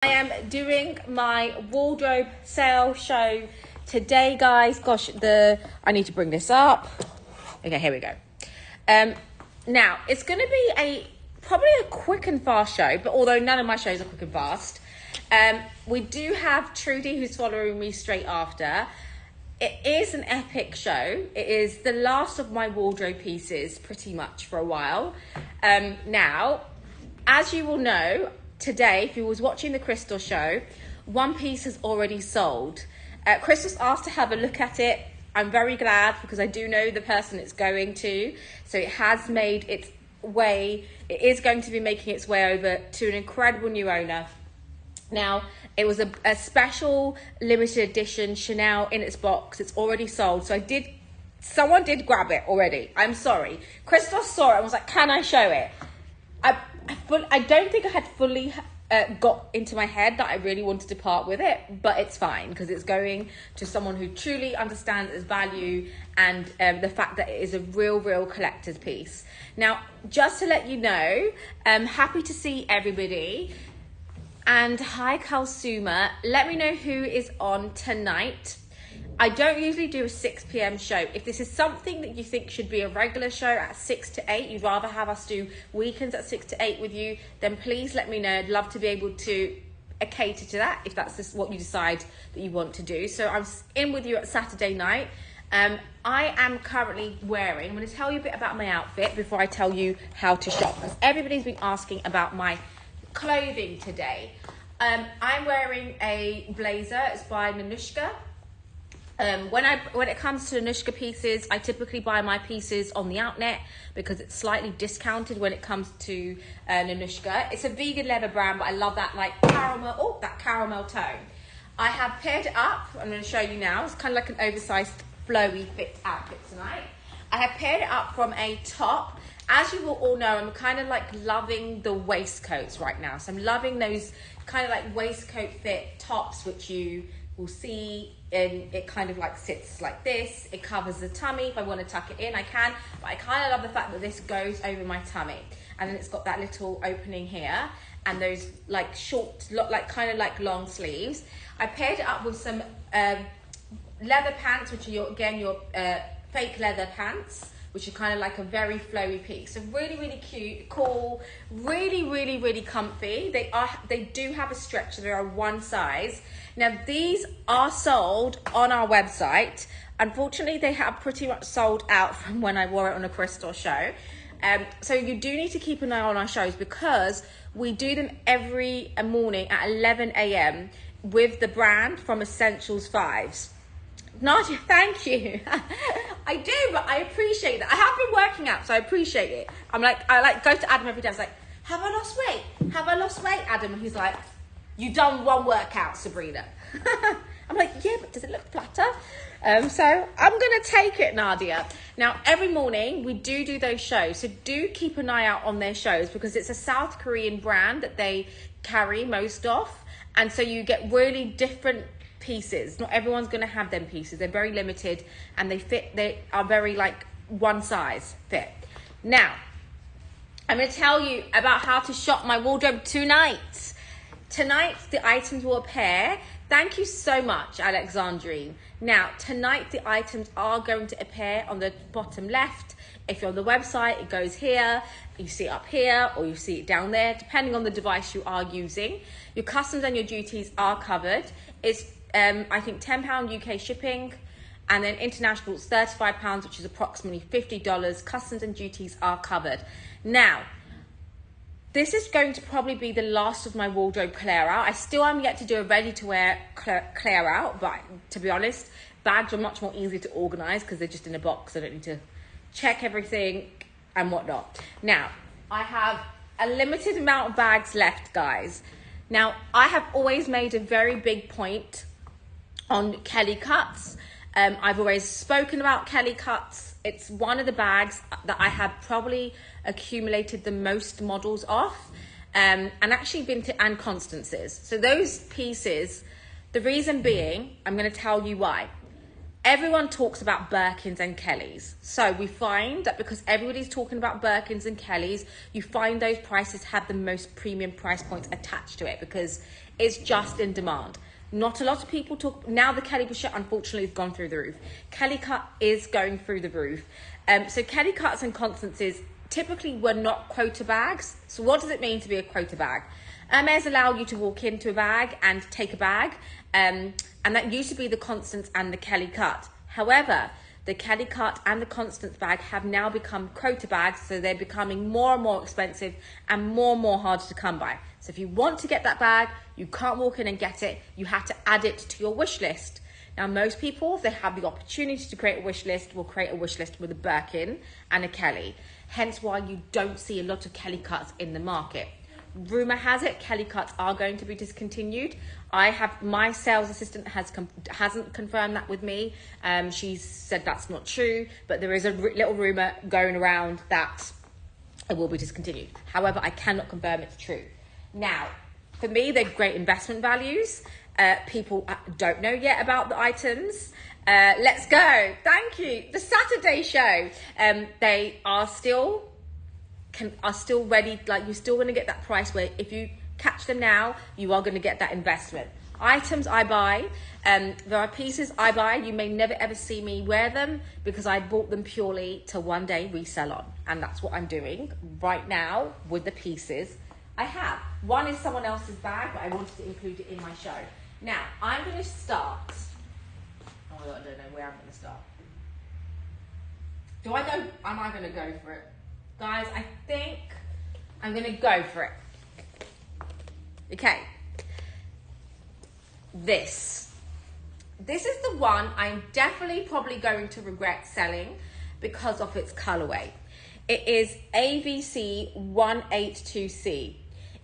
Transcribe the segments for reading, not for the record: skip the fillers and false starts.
I am doing my wardrobe sale show today, guys. Gosh, I need to bring this up. Okay, here we go. Now it's going to be probably a quick and fast show, but although none of my shows are quick and fast, we do have Trudy who's following me straight after. It is an epic show. It is the last of my wardrobe pieces pretty much for a while. Now, as you will know, today, if you was watching the Crystal show, one piece has already sold. Crystal's asked to have a look at it. I'm very glad because I do know the person it's going to. So it has made its way. It is going to be making its way over to an incredible new owner. Now, it was a special limited edition Chanel in its box. It's already sold. So someone did grab it already. I'm sorry. Crystal saw it and was like, can I show it? I don't think I had fully got into my head that I really wanted to part with it, but it's fine because it's going to someone who truly understands its value and the fact that it is a real collector's piece. Now, just to let you know, I'm happy to see everybody. And hi, Kalsuma. Let me know who is on tonight. I don't usually do a 6 p.m. show. If this is something that you think should be a regular show at 6 to 8, you'd rather have us do weekends at 6 to 8 with you, then please let me know. I'd love to be able to cater to that if that's just what you decide that you want to do. So I'm in with you at Saturday night. I am currently wearing, I'm going to tell you a bit about my outfit before I tell you how to shop, because everybody's been asking about my clothing today. I'm wearing a blazer. It's by Nanushka. When it comes to Nanushka pieces, I typically buy my pieces on the outnet because it's slightly discounted when it comes to Nanushka. It's a vegan leather brand, but I love that caramel tone. I have paired it up. I'm going to show you now. It's kind of like an oversized flowy fit outfit tonight. I have paired it up from a top. As you will all know, I'm kind of like loving the waistcoats right now. So I'm loving those kind of like waistcoat fit tops, which you will see, and it kind of like sits like this. It covers the tummy. If I want to tuck it in, I can, but I kind of love the fact that this goes over my tummy, and then it's got that little opening here and those like short, like kind of like long sleeves. I paired it up with some leather pants, which are your fake leather pants, which are kind of like a very flowy piece. So really cute, cool, really comfy. They do have a stretch, so they are one size. Now these are sold on our website. Unfortunately, they have pretty much sold out from when I wore it on a Crystal show. So you do need to keep an eye on our shows because we do them every morning at 11 a.m. with the brand from Essentials 5s. Nadia, thank you. I do, but I appreciate that. I have been working out, so I appreciate it. I go to Adam every day. I was like, have I lost weight? Have I lost weight, Adam? And he's like, you done one workout, Sabrina. I'm like, yeah, but does it look flatter? So I'm going to take it, Nadia. Now, every morning we do those shows. So do keep an eye out on their shows because it's a South Korean brand that they carry most of. And so you get really different pieces. Not everyone's going to have them pieces. They're very limited and they are very like one size fit. Now, I'm going to tell you about how to shop my wardrobe tonight. Tonight, the items will appear. Thank you so much, Alexandrine. Now, tonight, the items are going to appear on the bottom left. If you're on the website, it goes here. You see it up here, or you see it down there, depending on the device you are using. Your customs and your duties are covered. It's, I think, £10 UK shipping. And then international is £35, which is approximately $50. Customs and duties are covered. Now, this is going to probably be the last of my wardrobe clear out. I still am yet to do a ready to wear clear out, but to be honest, bags are much more easy to organize because they're just in a box. I don't need to check everything and whatnot. Now, I have a limited amount of bags left, guys. Now, I have always made a very big point on Kelly Cuts. I've always spoken about Kelly Cuts. It's one of the bags that I have probably accumulated the most models off, and actually and Constance's. So those pieces, the reason being, I'm going to tell you why. everyone talks about Birkins and Kellys. So we find that because everybody's talking about Birkins and Kellys, you find those prices have the most premium price points attached to it because it's just in demand. Not a lot of people talk. Now the Kelly Boucher, unfortunately, has gone through the roof. Kelly cut is going through the roof. So Kelly cuts and Constances typically were not quota bags. So what does it mean to be a quota bag? Hermès allow you to walk into a bag and take a bag. And that used to be the Constance and the Kelly cut. However, the Kelly cut and the Constance bag have now become quota bags, so they're becoming more and more expensive and more harder to come by. So if you want to get that bag, you can't walk in and get it. You have to add it to your wish list. Now, most people, if they have the opportunity to create a wish list, will create a wish list with a Birkin and a Kelly. Hence why you don't see a lot of Kelly cuts in the market. Rumor has it Kelly cuts are going to be discontinued. My sales assistant hasn't confirmed that with me. She said that's not true, but there is a little rumor going around that it will be discontinued. However, I cannot confirm it's true. Now, for me, they're great investment values. People don't know yet about the items. Let's go. Thank you. The Saturday show. They are still ready. Like, you're still going to get that price where if you catch them now, you are going to get that investment. Items I buy, there are pieces I buy. You may never ever see me wear them because I bought them purely to one day resell on. And that's what I'm doing right now with the pieces I have. One is someone else's bag, but I wanted to include it in my show. Now, I'm going to start. Oh, I don't know where I'm going to start. Am I going to go for it? Guys, I think I'm going to go for it. Okay. This is the one I'm definitely probably going to regret selling because of its colorway. It is AVC 182C.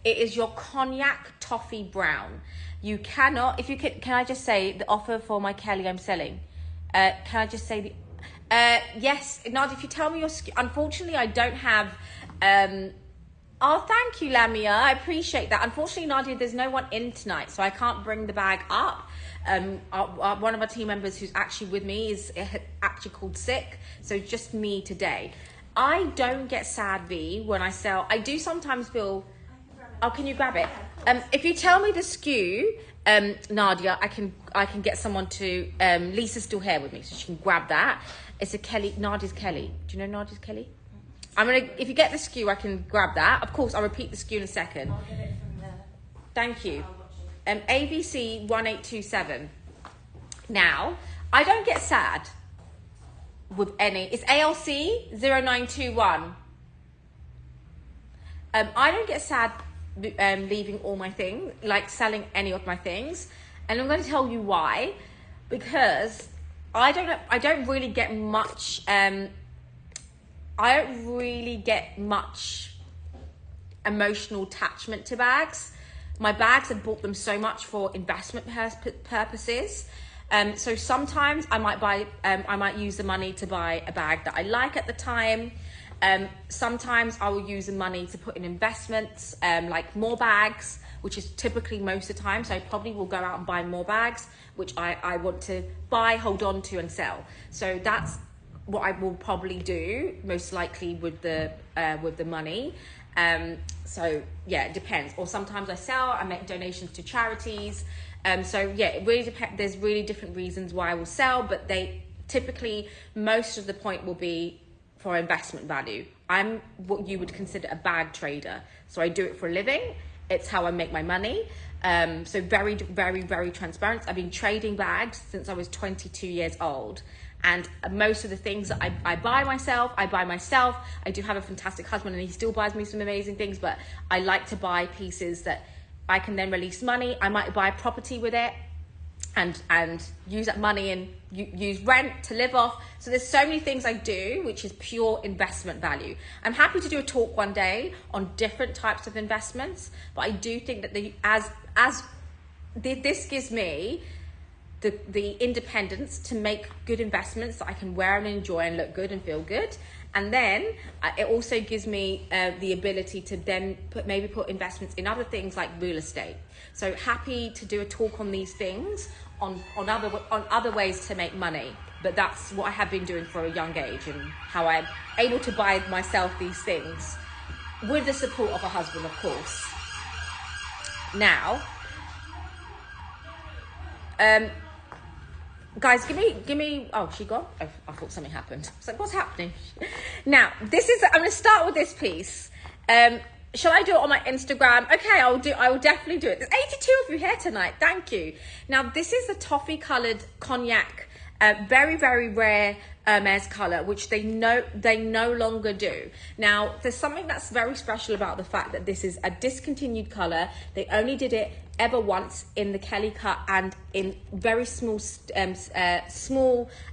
It is your cognac toffee brown. You cannot, can I just say the offer for my Kelly I'm selling? Can I just say yes, Nadia, if you tell me your SKU, unfortunately I don't have, oh, thank you, Lamia, I appreciate that. Unfortunately, Nadia, there's no one in tonight, so I can't bring the bag up. One of our team members who's actually with me is actually called sick, so just me today. I don't get sad, V, when I sell. I do sometimes feel, oh, can you grab it? If you tell me the SKU, Nadia, I can get someone to, Lisa's still here with me, so she can grab that. It's a Kelly, Nadia's Kelly. Do you know Nadia's Kelly? If you get the SKU, I can grab that. Of course, I'll repeat the SKU in a second. I'll get it from there. Thank you. AVC 1827. Now, I don't get sad with any. It's ALC 0921. I don't get sad leaving all my things, like selling any of my things. And I'm going to tell you why. Because I don't really get much, emotional attachment to bags. My bags, have bought them so much for investment purposes. So sometimes I might use the money to buy a bag that I like at the time. Sometimes I will use the money to put in investments, like more bags, which is typically most of the time. So I probably will go out and buy more bags, which I want to buy, hold on to and sell. So that's what I will probably do most likely with the money. So yeah, it depends. Or sometimes I sell, I make donations to charities. So yeah, it really depends. There's really different reasons why I will sell, but they typically, most of the point will be for investment value. I'm what you would consider a bag trader. So I do it for a living. It's how I make my money. So very, very, very transparent. I've been trading bags since I was 22 years old. And most of the things that I buy myself, I buy myself. I do have a fantastic husband and he still buys me some amazing things, but I like to buy pieces that I can then release money. I might buy a property with it and use that money and use rent to live off. So there's so many things I do, which is pure investment value. I'm happy to do a talk one day on different types of investments, but I do think that this gives me the independence to make good investments that I can wear and enjoy and look good and feel good. And then it also gives me the ability to then maybe put investments in other things like real estate. So happy to do a talk on these things, on other ways to make money. But that's what I have been doing for a young age, and how I'm able to buy myself these things with the support of a husband, of course. Now, guys, give me, oh, she gone? Oh, I thought something happened. It's like, what's happening? Now, I'm going to start with this piece. Shall I do it on my Instagram? Okay, I will definitely do it. There's 82 of you here tonight. Thank you. Now, this is the toffee colored cognac, very, very rare Hermès color, which they no longer do. Now, there's something that's very special about the fact that this is a discontinued color. They only did it ever once in the Kelly cut and in very small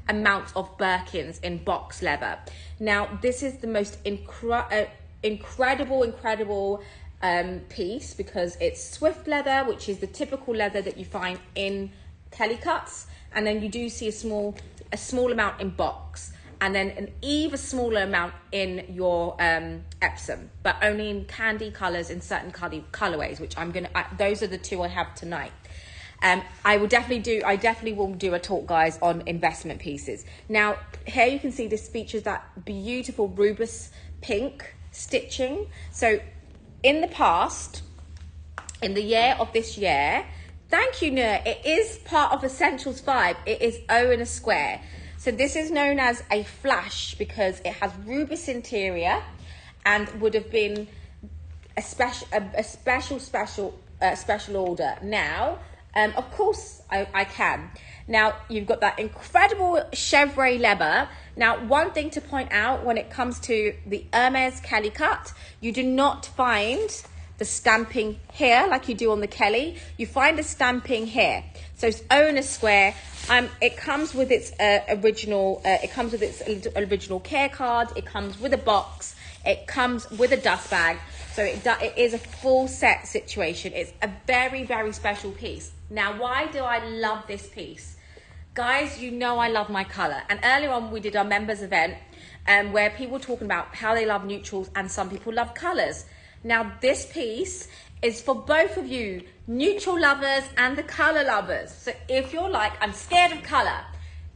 amounts of Birkins in box leather. Now, this is the most incredible piece, because it's swift leather, which is the typical leather that you find in Kelly cuts, and then you do see a small amount in box, and then an even smaller amount in your Epsom, but only in candy colors in certain colorways, which those are the two I have tonight. I definitely will do a talk, guys, on investment pieces. Now, here you can see this features that beautiful rubus pink stitching. So in the past, in the year of this year, thank you, Nur, it is part of Essentials 5. It is O in a square. So this is known as a flash because it has rubus interior, and would have been a special order. Now, of course, I can. Now, you've got that incredible chevre leather. Now, one thing to point out when it comes to the Hermès Kelly cut, you do not find the stamping here like you do on the Kelly. You find the stamping here. So it's O in a square. It comes with its original care card. It comes with a box. It comes with a dust bag. So it is a full set situation. It's a very, very special piece. Now, why do I love this piece? Guys, you know I love my colour. And earlier on, we did our members event where people were talking about how they love neutrals and some people love colours. Now, this piece is for both of you, neutral lovers and the colour lovers. So if you're like, I'm scared of colour,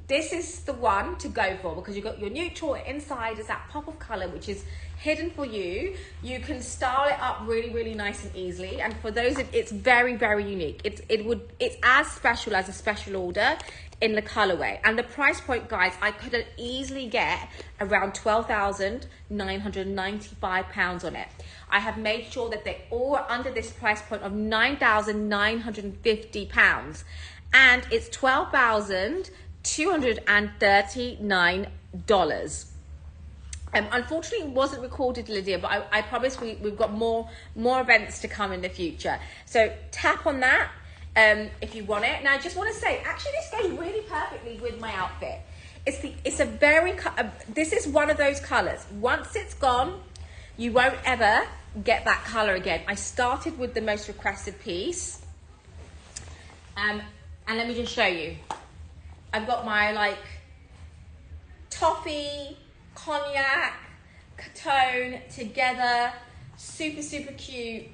this is the one to go for, because you've got your neutral inside is that pop of colour, which is hidden for you. You can style it up really, really nice and easily. And for those, it's very, very unique. It's as special as a special order in the colorway. And the price point, guys, I could easily get around £12,995 on it. I have made sure that they all are under this price point of £9,950, and it's $12,239. Unfortunately, it wasn't recorded, Lydia, but I promise we've got more events to come in the future. So tap on that if you want it. Now, I just want to say, actually, this goes really perfectly with my outfit. This is one of those colors. Once it's gone, you won't ever get that color again. I started with the most requested piece. And let me just show you. I've got my toffee, cognac, tone together, super, super cute.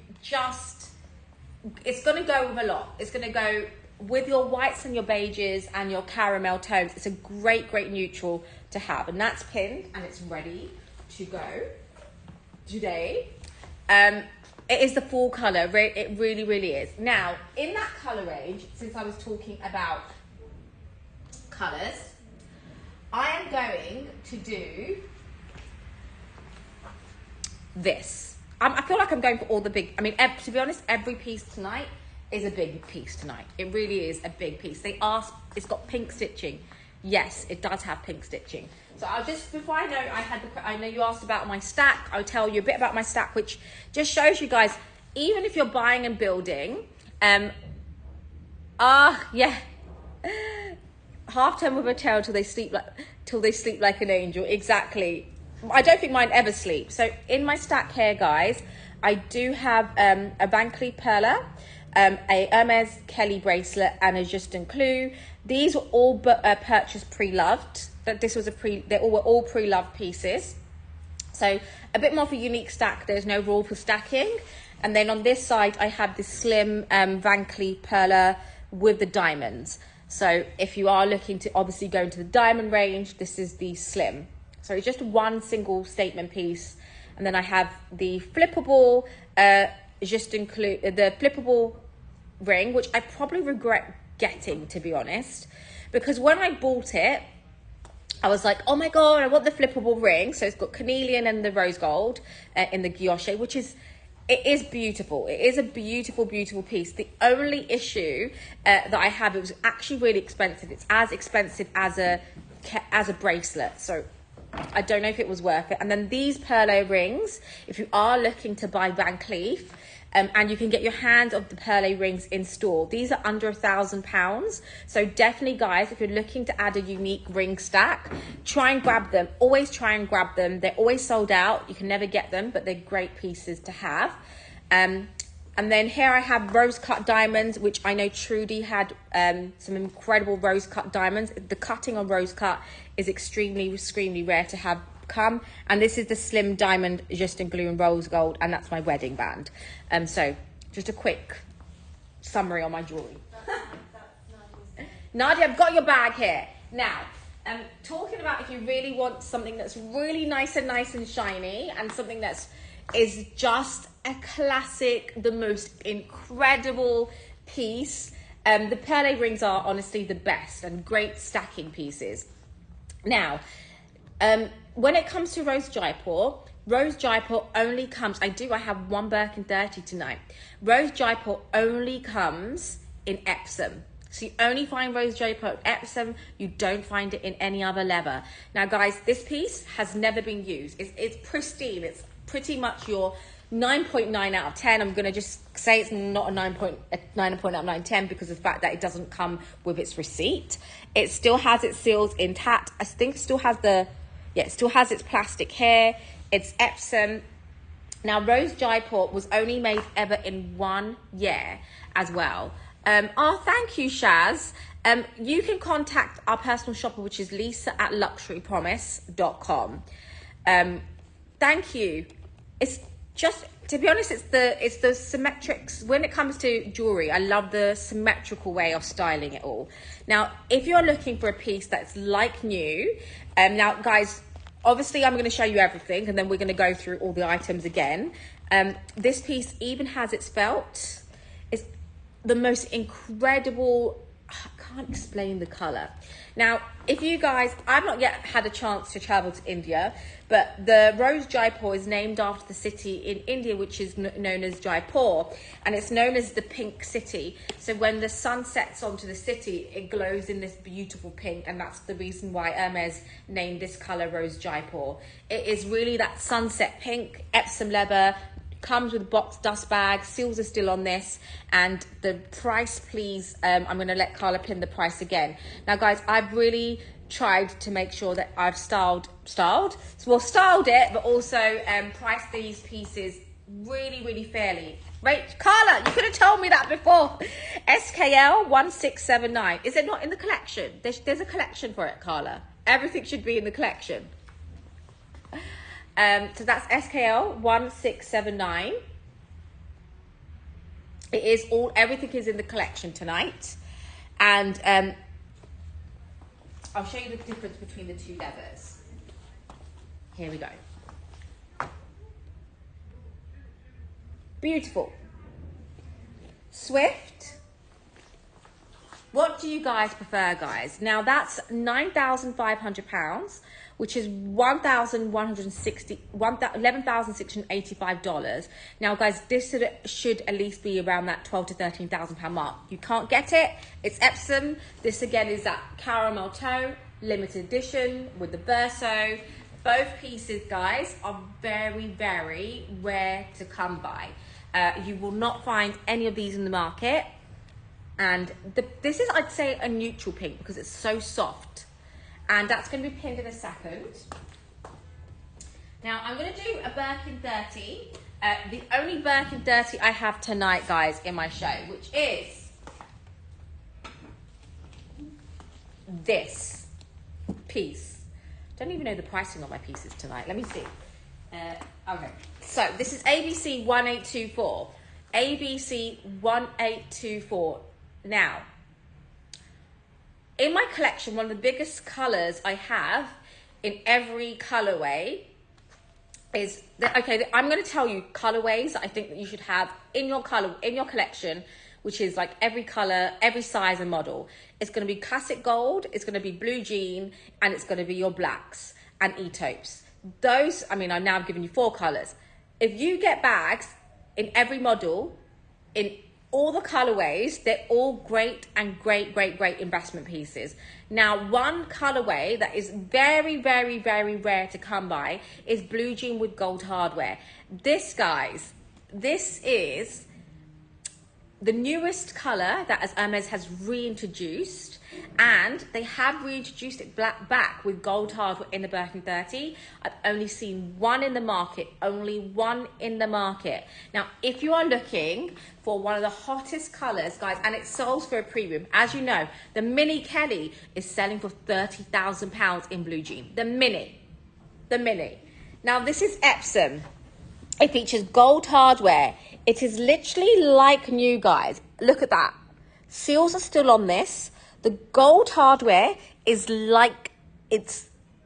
It's gonna go with a lot. It's gonna go with your whites and your beiges and your caramel tones. It's a great, great neutral to have. And that's pinned and it's ready to go today. It is the full color. It really, really is. Now, in that color range, since I was talking about colors, I am going to do this. I feel like I'm going for all the big, to be honest, every piece tonight is a big piece tonight. It really is a big piece. It's got pink stitching. Yes, it does have pink stitching. So I'll just, before I know you asked about my stack, I'll tell you a bit about my stack, which just shows you guys, even if you're buying and building, yeah. Half term with a tail till they sleep like an angel. Exactly. I don't think mine ever sleep. So in my stack here, guys, I do have a Van Cleef Perla, a Hermès Kelly bracelet, and a Justin Clou. These were all purchased pre-loved. They were all pre-loved pieces. So a bit more of a unique stack. There's no rule for stacking. And then on this side, I have this slim Van Cleef perler with the diamonds. So if you are looking to obviously go into the diamond range, this is the slim. So it's just one single statement piece. And then I have the flippable, the flippable ring, which I probably regret getting, to be honest, because when I bought it, I was like, oh my God, I want the flippable ring. So it's got carnelian and the rose gold in the guilloche, which is, it is beautiful. It is a beautiful, beautiful piece. The only issue that I have, it was actually really expensive. It's as expensive as a bracelet. So I don't know if it was worth it. And then these Perlo rings, if you are looking to buy Van Cleef, and you can get your hands of the Perle rings in store. These are under £1,000. So definitely, guys, if you're looking to add a unique ring stack, try and grab them. Always try and grab them. They're always sold out. You can never get them, but they're great pieces to have. And then here I have rose cut diamonds, which I know Trudy had some incredible rose cut diamonds. The cutting on rose cut is extremely rare to have come. And this is the slim diamond Justin Glue and rose gold, and that's my wedding band. So just a quick summary on my jewelry. Nadia, I've got your bag here. Now, talking about if you really want something that's really nice and shiny, and something is just a classic, the most incredible piece. The Perle rings are honestly the best and great stacking pieces. Now, when it comes to Rose Jaipur only comes, I have one Birkin 30 tonight. Rose Jaipur only comes in Epsom. So you only find Rose Jaipur at Epsom. You don't find it in any other leather. Now, guys, this piece has never been used. It's pristine. It's pretty much your 9.9 out of 10. I'm going to just say it's not a 9.9 out of 9, because of the fact that it doesn't come with its receipt. It still has its seals intact. I think it still has it still has its plastic here. It's Epsom. Now, Rose Jaipur was only made ever in 1 year as well. Oh, thank you, Shaz. You can contact our personal shopper, which is lisa@luxurypromise.com. Thank you. It's just, to be honest, it's the symmetrics. When it comes to jewelry, I love the symmetrical way of styling it all. Now, if you're looking for a piece that's like new, now, guys, obviously I'm going to show you everything, and then we're going to go through all the items again. This piece even has its felt. It's the most incredible, I can't explain the color. Now, if you guys, I've not yet had a chance to travel to India, but the Rose Jaipur is named after the city in India, which is known as Jaipur, and it's known as the pink city. So when the sun sets onto the city, it glows in this beautiful pink, and that's the reason why Hermès named this color Rose Jaipur. It is really that sunset pink, Epsom leather, comes with a box dust bag, seals are still on this, and the price, please, I'm going to let Carla pin the price again. Now, guys, I've really tried to make sure that I've styled it, but also priced these pieces really fairly. Right, Carla, you could have told me that before. SKL 1679. Is it not in the collection? There's a collection for it, Carla. Everything should be in the collection. So that's SKL 1679. Everything is in the collection tonight. And I'll show you the difference between the two leathers. Here we go. Beautiful. Swift. What do you guys prefer, guys? Now that's £9,500, which is $11,685. Now, guys, this should at least be around that £12,000 to £13,000 mark. You can't get it. It's Epsom. This again is that caramel tone, limited edition with the verso. Both pieces, guys, are very rare to come by. You will not find any of these in the market. And this is, I'd say, a neutral pink because it's so soft. And that's going to be pinned in a second. Now, I'm going to do a Birkin 30. The only Birkin 30 I have tonight, guys, in my show, which is this piece. Don't even know the pricing on my pieces tonight. Let me see. Okay, so this is ABC 1824. ABC 1824. Now, in my collection, one of the biggest colors I have in every colorway is okay. I'm going to tell you colorways that I think that you should have in your collection, which is like every color, every size and model. It's going to be classic gold, it's going to be blue jean, and it's going to be your blacks and e-taupes. Those, I mean, I'm now giving you 4 colors. If you get bags in every model, in all the colorways, they're all great and great investment pieces. Now, one colorway that is very rare to come by is blue jean with gold hardware. This, guys, this is the newest color that Hermès has reintroduced, and they have reintroduced it back with gold hardware in the Birkin 30. I've only seen one in the market, only one in the market. Now, if you are looking for one of the hottest colors, guys, and it sells for a premium, as you know, the Mini Kelly is selling for £30,000 in blue jean. The Mini. Now, this is Epsom. It features gold hardware. It is literally like new, guys. Look at that. Seals are still on this. The gold hardware is like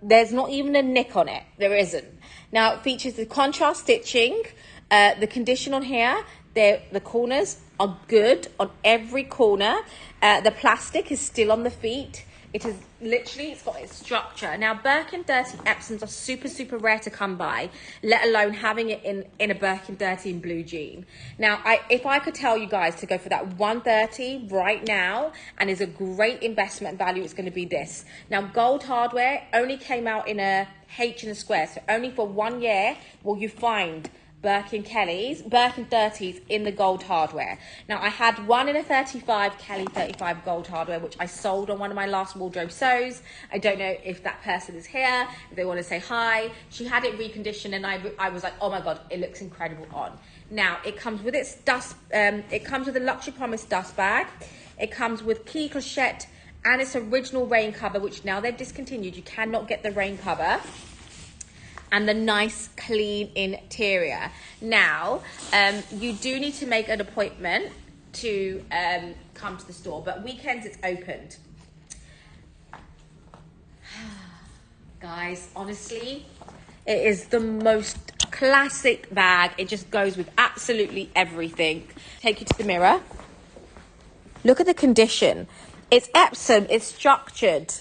there's not even a nick on it. There isn't. Now, it features the contrast stitching. The condition on here, the corners are good on every corner. The plastic is still on the feet. It is literally, it's got its structure. Now, Birkin 30 Epsoms are super rare to come by, let alone having it in a Birkin 30 in blue jean. Now, if I could tell you guys to go for that 130 right now, and is a great investment value, it's going to be this. Now, gold hardware only came out in a H and a square, so only for 1 year will you find Birkin 30s in the gold hardware. Now, I had one in a 35 Kelly 35 gold hardware, which I sold on one of my last wardrobe sews. I don't know if that person is here, if they want to say hi. She had it reconditioned, and I was like, oh my god, it looks incredible on. Now, it comes with its dust. It comes with a Luxury Promise dust bag. It comes with key clochette and its original rain cover, which now they've discontinued. You cannot get the rain cover. And the nice clean interior. Now, you do need to make an appointment to come to the store, but weekends it's opened. Guys, honestly, it is the most classic bag. It just goes with absolutely everything. Take you to the mirror. Look at the condition. It's Epsom, it's structured.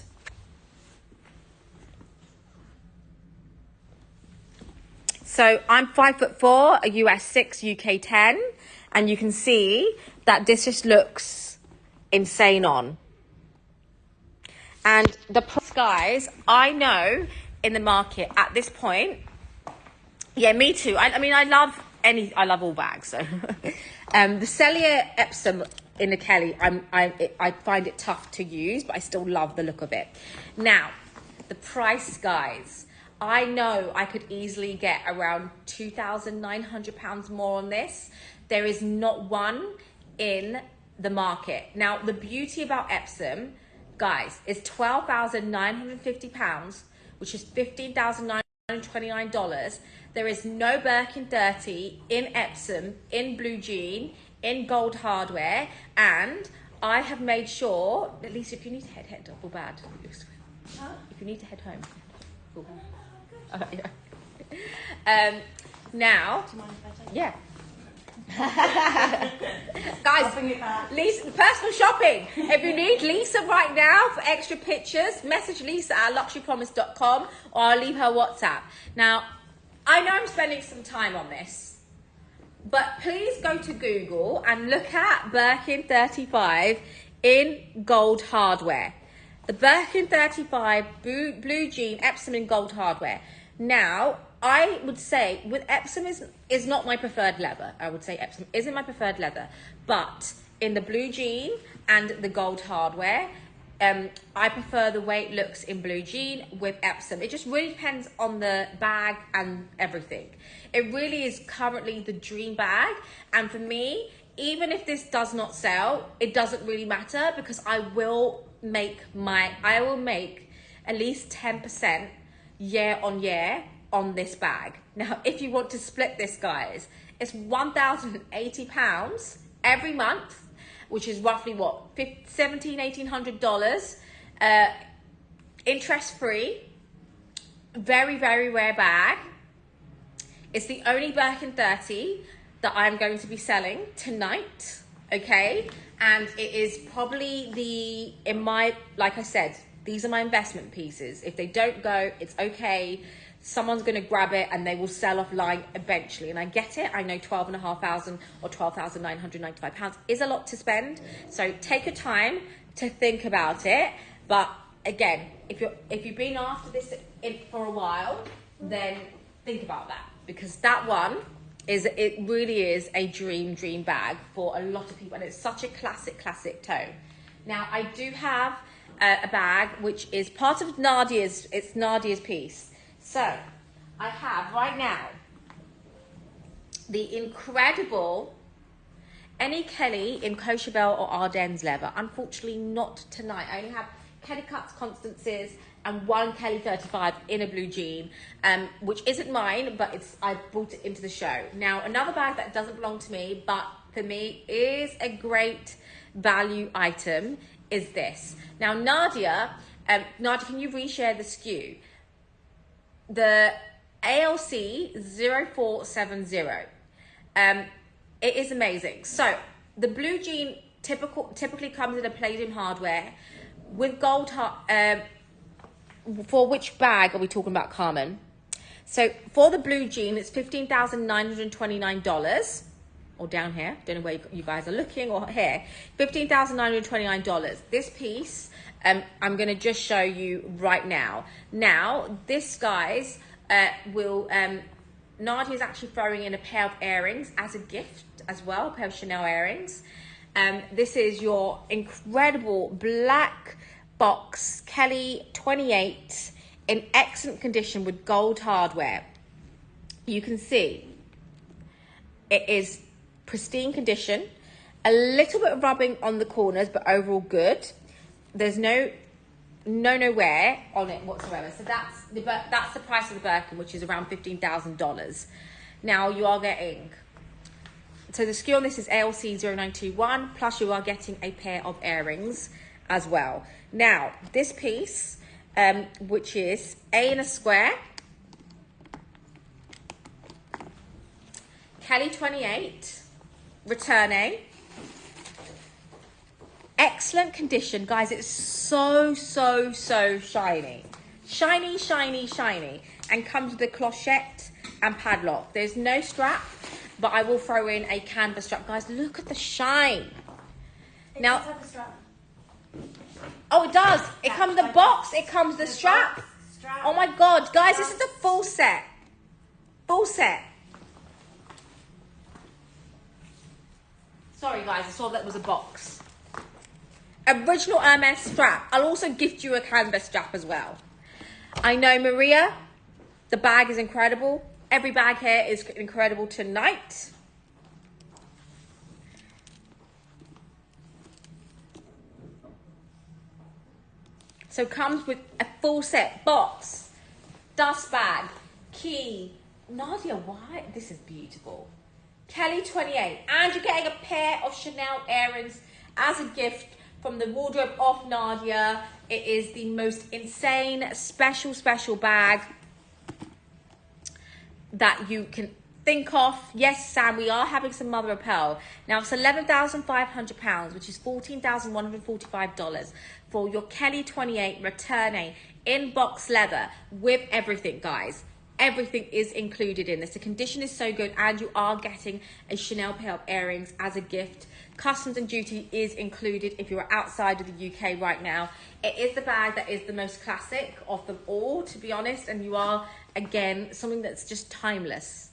So I'm 5'4", a US 6, UK 10, and you can see that this just looks insane on. And the price, guys, I know in the market at this point, yeah, me too. I mean, I love all bags. So the Cellier Epsom in the Kelly, I find it tough to use, but I still love the look of it. Now, the price, guys. I know I could easily get around £2,900 more on this. There is not one in the market. Now, the beauty about Epsom, guys, is £12,950, which is $15,929. There is no Birkin 30 in Epsom, in blue jean, in gold hardware, and I have made sure, at least if you need to head up, or bad. If you need to head home. Now, yeah. Guys, Lisa, personal shopping. If you need Lisa right now for extra pictures, message Lisa at luxurypromise.com, or I'll leave her WhatsApp. Now, I know I'm spending some time on this, but please go to Google and look at Birkin 35 in gold hardware. The Birkin 35 blue jean Epsom in gold hardware. Now, I would say with Epsom is not my preferred leather. I would say Epsom isn't my preferred leather, but in the blue jean and the gold hardware, I prefer the way it looks in blue jean with Epsom. It just really depends on the bag and everything. It really is currently the dream bag, and for me, even if this does not sell, it doesn't really matter, because I will make at least 10% year on year on this bag. Now, if you want to split this, guys, it's £1,080 every month, which is roughly what, $1,700-$1,800, interest free. Very, very rare bag. It's the only Birkin 30 that I'm going to be selling tonight, okay? And it is probably like I said, these are my investment pieces. If they don't go, it's okay. Someone's gonna grab it and they will sell offline eventually. And I get it, I know £12,500 or £12,995 is a lot to spend. So take your time to think about it. But again, if you've been after this for a while, then think about that, because that one it really is a dream bag for a lot of people, and it's such a classic tone. Now I do have a bag which is part of Nadia's piece. So I have right now the incredible Annie Kelly in Cochevel or Ardennes leather. Unfortunately not tonight. I only have Kelly Cuts Constances and one Kelly 35 in a blue jean, which isn't mine, but I brought it into the show. Now, another bag that doesn't belong to me, but for me is a great value item, is this. Now, Nadia, can you reshare the SKU? The ALC 0470. It is amazing. So, the blue jean typically comes in a palladium hardware with gold for which bag are we talking about, Carmen? So for the blue jean, it's $15,929, or down here, don't know where you guys are looking, or here, $15,929. This piece, I'm gonna just show you right now. Now, this, guys, Nadia's actually throwing in a pair of earrings as a gift as well, a pair of Chanel earrings. This is your incredible black box Kelly 28 in excellent condition with gold hardware. You can see it is pristine condition, a little bit of rubbing on the corners, but overall good. There's no wear on it whatsoever. So that's the price of the Birkin, which is around $15,000. Now you are getting, so the SKU on this is ALC 0921, plus you are getting a pair of earrings as well. Now, this piece, which is A in a square, Kelly 28, return A. Excellent condition, guys. It's so shiny. Shiny. And comes with a clochette and padlock. There's no strap, but I will throw in a canvas strap. Guys, look at the shine. It now, does have a strap. Oh, it does. It comes the box. It comes the strap. Oh my God, guys, this is the full set. Full set. Sorry, guys, I saw that was a box. Original Hermès strap. I'll also gift you a canvas strap as well. I know, Maria, the bag is incredible. Every bag here is incredible tonight. So comes with a full set box, dust bag, key. Nadia, why? This is beautiful. Kelly 28. And you're getting a pair of Chanel earrings as a gift from the wardrobe of Nadia. It is the most insane, special bag that you can think of. Yes, Sam, we are having some mother of pearl. Now it's £11,500, which is $14,145 for your Kelly 28 Return A in box leather with everything, guys. Everything is included in this. The condition is so good, and you are getting a Chanel pair of earrings as a gift. Customs and duty is included if you're outside of the UK right now. It is the bag that is the most classic of them all, to be honest, and you are, again, something that's just timeless.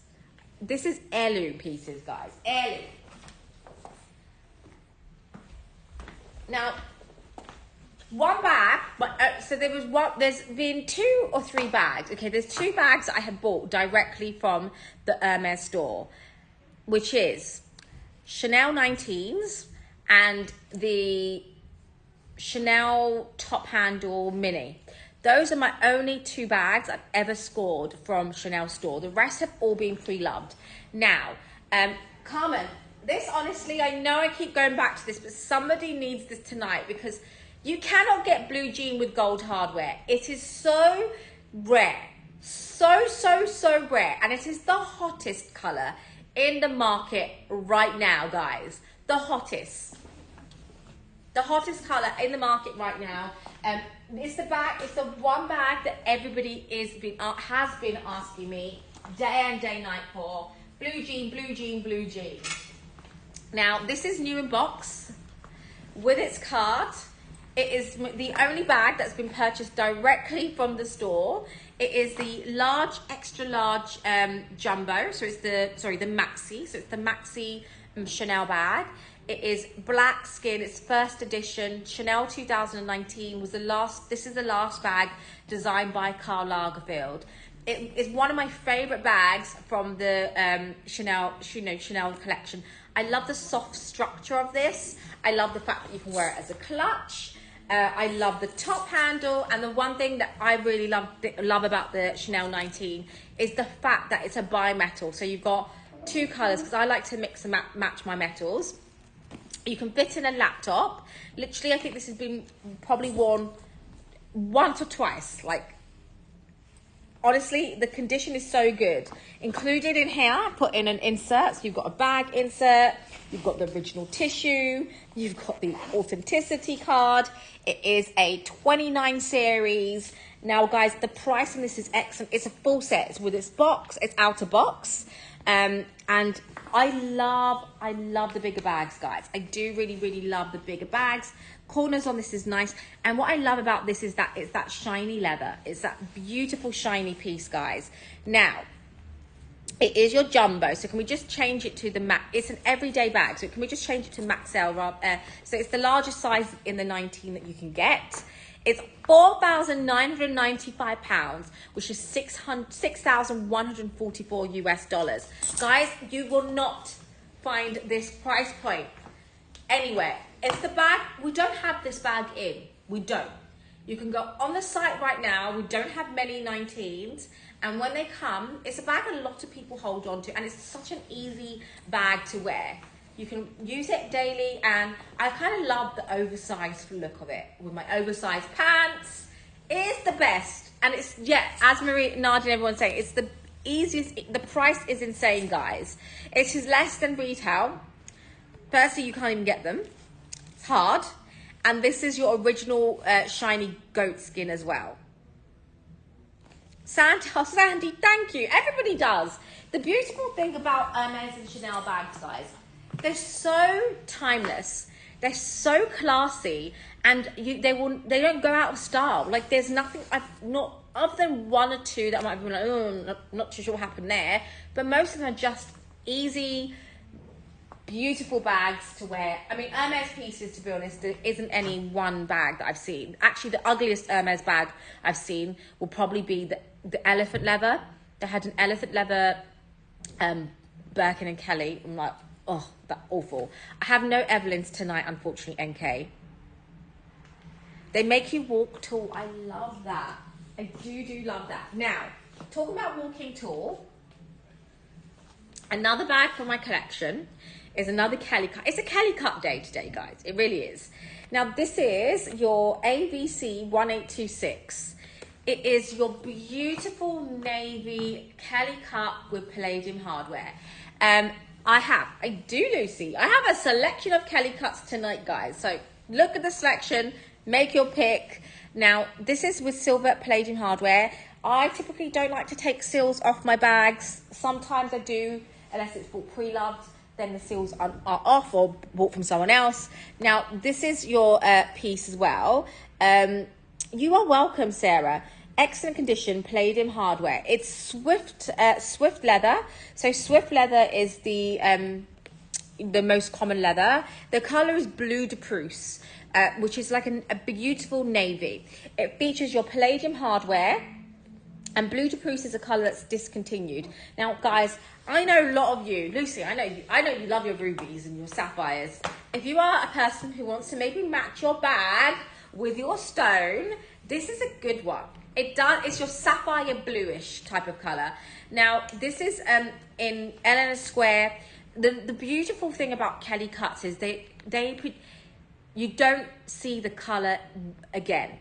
This is heirloom pieces, guys. Heirloom. Now, one bag, so there's been 2 or 3 bags. Okay, there's 2 bags that I have bought directly from the Hermès store, which is Chanel 19s and the Chanel top handle mini. Those are my only 2 bags I've ever scored from Chanel store. The rest have all been pre-loved. Now, Carmen, this honestly, I know I keep going back to this, but somebody needs this tonight because you cannot get blue jean with gold hardware. It is so rare. So rare. And it is the hottest color in the market right now, guys. The hottest color in the market right now. It's the one bag that everybody has been asking me day and day night for. Blue jean, blue jean, blue jean. Now, this is new in box with its card. It is the only bag that's been purchased directly from the store. It is the large, extra large jumbo. So it's the maxi. So it's the maxi Chanel bag. It is black skin. It's first edition. Chanel 2019 was the last. This is the last bag designed by Karl Lagerfeld. It is one of my favorite bags from the Chanel collection. I love the soft structure of this. I love the fact that you can wear it as a clutch. I love the top handle, and the one thing that I really love about the Chanel 19 is the fact that it's a bimetal. So you've got 2 colors because I like to mix and match my metals. You can fit in a laptop. Literally, I think this has been probably worn once or twice. Like, honestly, the condition is so good. Included in here, I put in an insert. So you've got a bag insert. You've got the original tissue. You've got the authenticity card. It is a 29 series. Now, guys, the price on this is excellent. It's a full set. It's with its box. It's outer box. And I love the bigger bags, guys. I do really love the bigger bags. Corners on this is nice. And what I love about this is that it's that shiny leather. It's that beautiful shiny piece, guys. Now, it is your jumbo. So can we just change it to the max? It's an everyday bag. So can we just change it to max L? So it's the largest size in the 19 that you can get. It's £4,995, which is $6,144 US dollars. Guys, you will not find this price point anywhere. It's the bag. We don't have this bag in. We don't. You can go on the site right now. We don't have many 19s. And when they come, it's a bag a lot of people hold on to. And it's such an easy bag to wear. You can use it daily, and I kind of love the oversized look of it with my oversized pants. It's the best, and it's, yeah, as Marie, Nadia, and everyone's saying, it's the easiest. The price is insane, guys. It is less than retail. Firstly, you can't even get them. It's hard, and this is your original shiny goat skin as well. Sandy, thank you. Everybody does. The beautiful thing about Hermès and Chanel bags, guys, they're so timeless. They're so classy, and they don't go out of style. Like, there's nothing, other than 1 or 2 that might be like, oh, not too sure what happened there. But most of them are just easy, beautiful bags to wear. I mean, Hermès pieces, to be honest, there isn't any one bag that I've seen. Actually, the ugliest Hermès bag I've seen will probably be the elephant leather. They had an elephant leather Birkin and Kelly. I'm like, oh, that's awful. I have no Evelyns tonight, unfortunately, NK. They make you walk tall. I love that. I do love that. Now, talking about walking tall, another bag from my collection is another Kelly cut. It's a Kelly cut day today, guys. It really is. Now, this is your AVC 1826. It is your beautiful navy Kelly cut with palladium hardware. I do, Lucy. I have a selection of Kelly cuts tonight, guys. So look at the selection, make your pick. Now, this is with silver palladium hardware. I typically don't like to take seals off my bags. Sometimes I do, unless it's bought pre-loved, then the seals are off or bought from someone else. Now, this is your piece as well. You are welcome, Sarah. Excellent condition, palladium hardware. It's Swift leather. So Swift leather is the most common leather. The color is Bleu de Prusse, which is like a beautiful navy. It features your palladium hardware, and Bleu de Prusse is a color that's discontinued. Now, guys, I know a lot of you, Lucy, I know you love your rubies and your sapphires. If you are a person who wants to maybe match your bag with your stone, this is a good one. It's your sapphire bluish type of color. Now, this is in Eleanor Square. The beautiful thing about Kelly Cuts is you don't see the color again.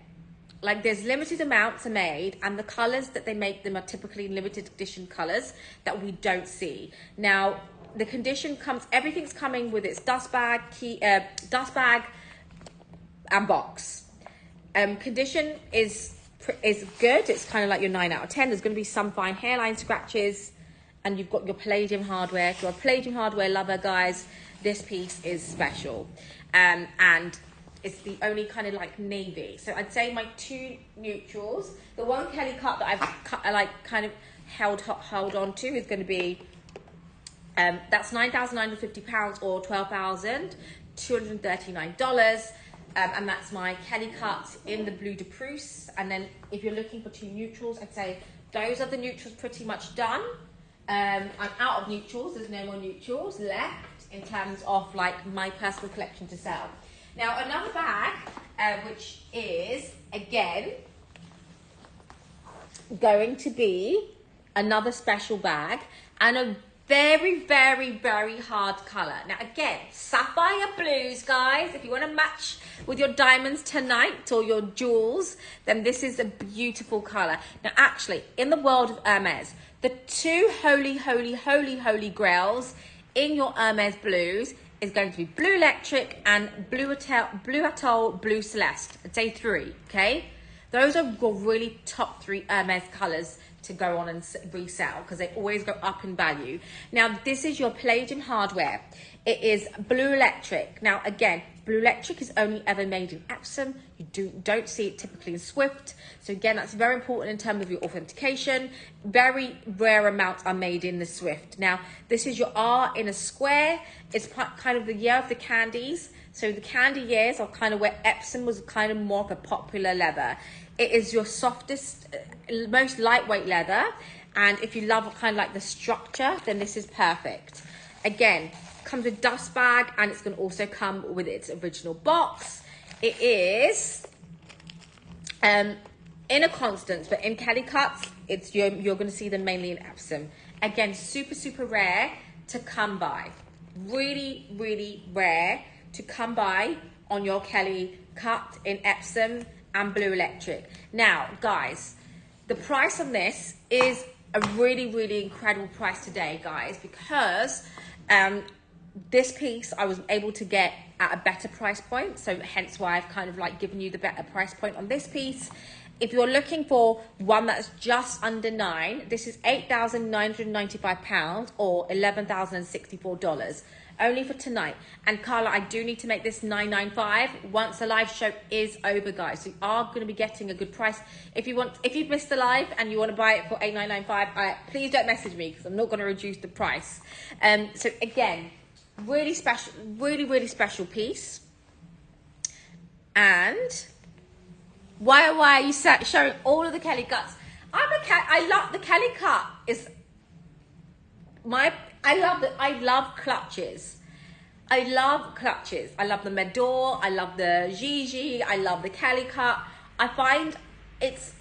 Like, there's limited amounts are made, and the colors that they make them are typically limited edition colors that we don't see. Now, the condition everything's coming with its dust bag and box. Condition is good. It's kind of like your 9 out of 10. There's going to be some fine hairline scratches, and you've got your palladium hardware. If you're a palladium hardware lover, guys, this piece is special. And it's the only kind of like navy. So I'd say my two neutrals, the one Kelly cut that I've kind of held on to is going to be that's £9,950 or $12,239. And that's my Kelly Cut in the Bleu de Prusse. And then if you're looking for two neutrals, I'd say those are the neutrals pretty much done. I'm out of neutrals. There's no more neutrals left in terms of like my personal collection to sell. Now, another bag, which is, again, going to be another special bag and a very, very, very hard color. Now, again, sapphire blues, guys. If you want to match with your diamonds tonight or your jewels, then this is a beautiful color. Now, actually, in the world of Hermès, the two holy grails in your Hermès blues is going to be Blue Electric and Blue Atoll, Blue Celeste. I'd say 3, okay? Those are really top 3 Hermès colors to go on and resell because they always go up in value. Now, this is your palladium hardware. It is Blue Electric. Now, again, Blue Electric is only ever made in Epsom. You don't see it typically in Swift. So again, that's very important in terms of your authentication. Very rare amounts are made in the Swift. Now, this is your R in a square. It's kind of the year of the candies. So the candy years are kind of where Epsom was kind of more of a popular leather. It is your softest, most lightweight leather. And if you love kind of like the structure, then this is perfect. Again, comes with dust bag, and it's going to also come with its original box. It is in a Constance, but in Kelly Cuts, you're going to see them mainly in Epsom. Again, super rare to come by. Really rare to come by on your Kelly Cut in Epsom and Blue Electric. Now, guys, the price on this is a really incredible price today, guys, because this piece I was able to get at a better price point, so hence why I've kind of like given you the better price point on this piece. If you're looking for one that's just under 9, this is £8,995 or $11,064 only for tonight. And Carla, I do need to make this $995 once the live show is over, guys. So you are going to be getting a good price. If you've missed the live and you want to buy it for $8,995, please don't message me because I'm not going to reduce the price. So again, really special, really special piece. And why are you showing all of the Kelly Cuts? I love the Kelly Cut. I love clutches. I love clutches. I love the Medor. I love the Gigi. I love the Kelly Cut. I find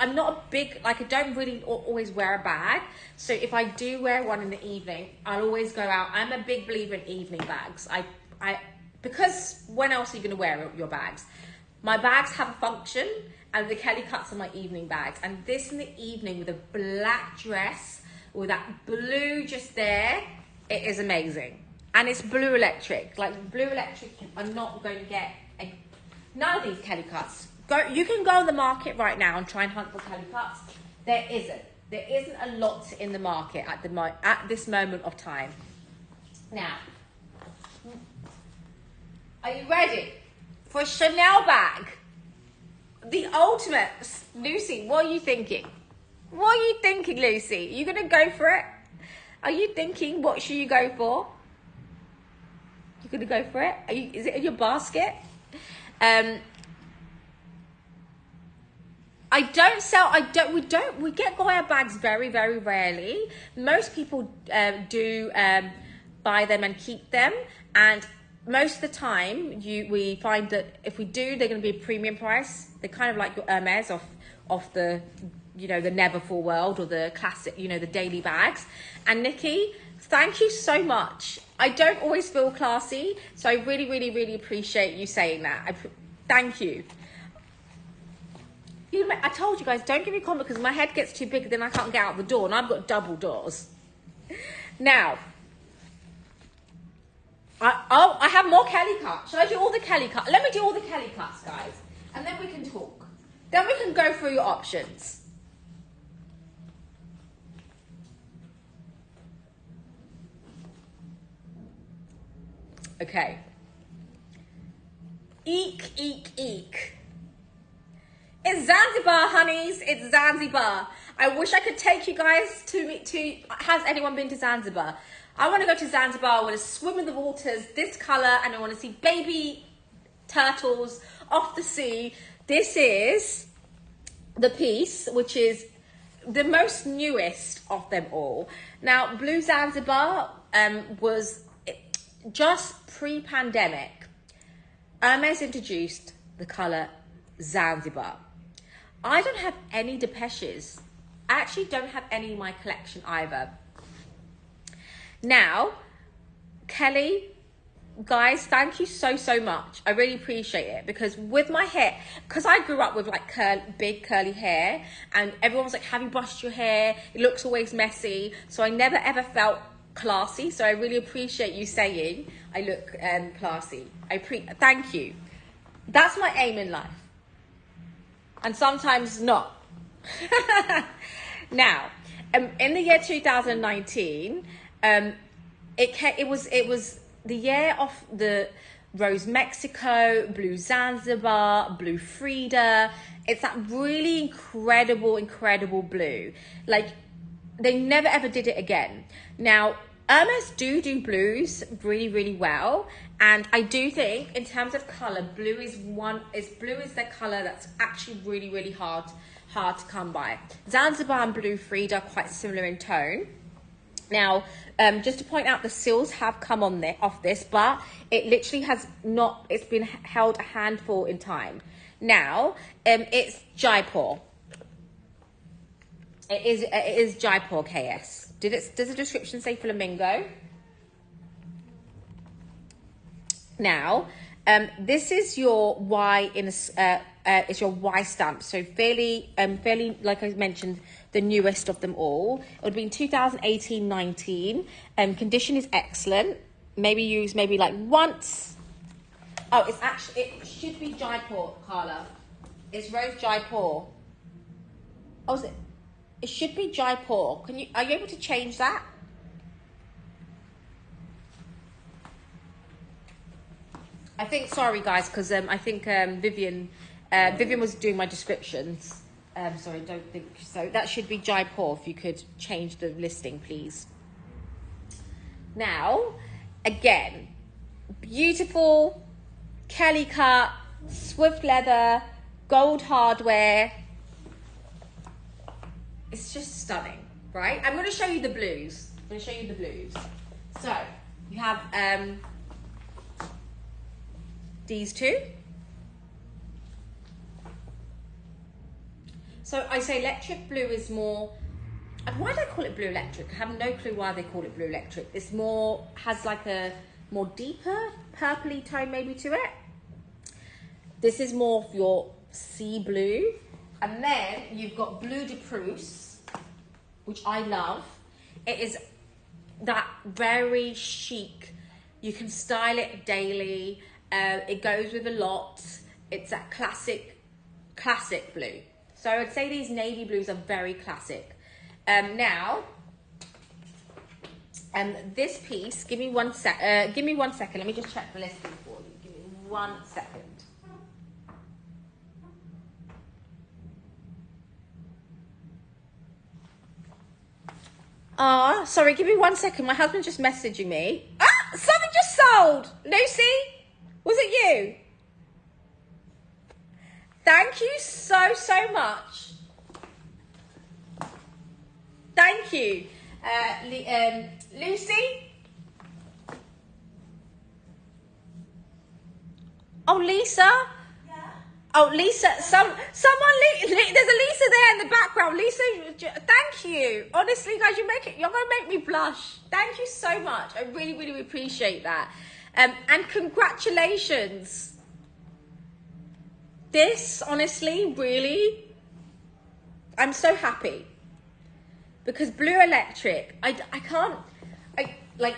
I'm not a big, I don't really always wear a bag. So if I do wear one in the evening, I'll always go out. I'm a big believer in evening bags. Because when else are you going to wear your bags? My bags have a function, and the Kelly Cuts are my evening bags. And this in the evening with a black dress, with that blue just there, it is amazing. And it's Blue Electric. Like, Blue Electric, I'm not going to get none of these Kelly Cuts. You can go on the market right now and try and hunt for Kelly Cuts. There isn't a lot in the market at this moment of time. Now, are you ready for a Chanel bag? The ultimate. Lucy, what are you thinking? What are you thinking, Lucy? Are you going to go for it? Are you thinking, what should you go for? You going to go for it? Is it in your basket? We get Goya bags very rarely. Most people do buy them and keep them. And most of the time we find that if we do, they're going to be a premium price. They're kind of like your Hermès off the, you know, the Neverfull world, or the classic, you know, the daily bags. And Nikki, thank you so much. I don't always feel classy, so I really, really, really appreciate you saying that. Thank you. I told you guys, don't give me a comment, because my head gets too big, then I can't get out the door, and I've got double doors. Now, I have more Kelly cuts. Should I do all the Kelly cuts? Let me do all the Kelly cuts, guys, and then we can talk. Then we can go through your options. Okay. Eek, eek, eek. It's Zanzibar, honeys. It's Zanzibar. I wish I could take you guys to. Has anyone been to Zanzibar? I want to go to Zanzibar. I want to swim in the waters this color, and I want to see baby turtles off the sea. This is the piece, which is the most newest of them all. Now, Blue Zanzibar was just pre-pandemic. Hermès introduced the color Zanzibar. I don't have any depeches. I actually don't have any in my collection either. Now, Kelly, guys, thank you so much. I really appreciate it, because with my hair, because I grew up with like big curly hair, and everyone was like, have you brushed your hair? It looks always messy. So I never ever felt classy. So I really appreciate you saying I look classy. Thank you. That's my aim in life. And sometimes not. Now, in the year 2019, it was the year of the Rose Mexico, Blue Zanzibar, Blue Frida. It's that really incredible blue. Like, they never ever did it again. Now, Hermès do blues really well, and I do think in terms of color, blue is the color that's actually really hard to come by. Zanzibar and Blue Frida are quite similar in tone. Now, just to point out, the seals have come on off this, but it literally has not. It's been held a handful in time. Now, it's Jaipur. It is Jaipur KS. Does the description say flamingo? Now, this is your Y it's your Y stamp. So fairly, like I mentioned, the newest of them all. It would be in 2018-19. Condition is excellent. Maybe used like once. Oh, it should be Jaipur, Carla. It's Rose Jaipur. Oh, is it? It should be Jaipur. Are you able to change that? I think, sorry guys, because I think Vivian was doing my descriptions. Sorry, don't think so. That should be Jaipur. If you could change the listing, please. Now, again, beautiful Kelly cut, swift leather, gold hardware. It's just stunning, right? I'm going to show you the blues. So, you have these two. So I say electric blue is more, and why do they call it blue electric? I have no clue why they call it blue electric. It's more, has like a more deeper purpley tone maybe to it. This is more of your sea blue. And then you've got Bleu de Prusse, which I love. It is that very chic. You can style it daily. It goes with a lot. It's that classic blue. So I would say these navy blues are very classic. Now, this piece, give me one second. Let me just check the listing for you. Give me 1 second. Sorry, give me 1 second. My husband's just messaging me. Something just sold. Lucy, was it you? Thank you so much. Thank you. Lucy? Oh, Lisa. Oh, Lisa, someone, there's a Lisa there in the background. Lisa, thank you. Honestly, guys, you're gonna make me blush. Thank you so much. I really, really appreciate that. And congratulations. This, honestly, really, I'm so happy because Blue Electric, I can't, like,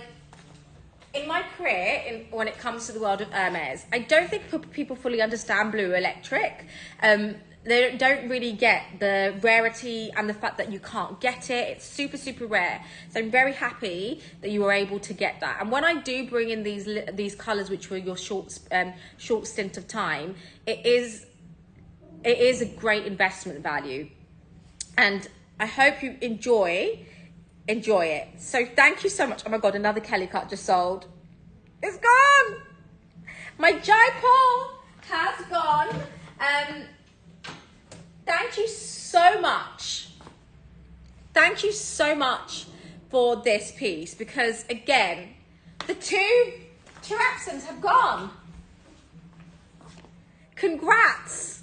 in my career, when it comes to the world of Hermès, I don't think people fully understand Blue Electric. They don't really get the rarity and the fact that you can't get it. It's super, super rare. So I'm very happy that you were able to get that. And when I do bring in these colors, which were your short stint of time, it is a great investment value. And I hope you enjoy it. So thank you so much. Oh my God, another Kelly cut just sold. It's gone. My Jaipur has gone. Thank you so much. Thank you so much for this piece, because again, the two accents have gone. Congrats.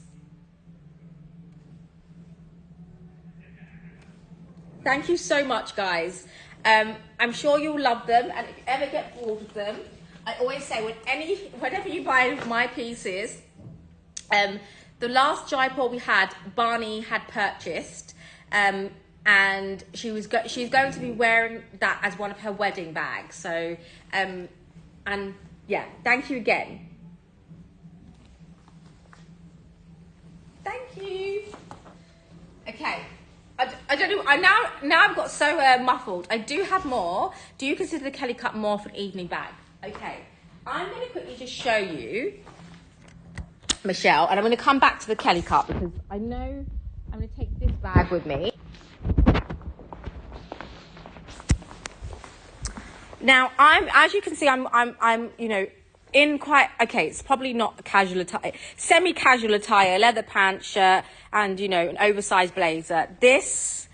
Thank you so much, guys. I'm sure you'll love them, and if you ever get bored of them, I always say whenever you buy my pieces, the last Jaipur we had, Barney had purchased, and she's going to be wearing that as one of her wedding bags. So, and yeah, thank you again. Thank you. Okay. I don't know. Now I've got so muffled. I do have more. Do you consider the Kelly cut more for an evening bag? Okay. I'm going to quickly just show you, Michelle, and I'm going to come back to the Kelly cut because I know I'm going to take this bag with me. Now as you can see, I'm you know, in quite, okay, it's probably not casual attire, semi-casual attire, leather pants, shirt, and, you know, an oversized blazer. This,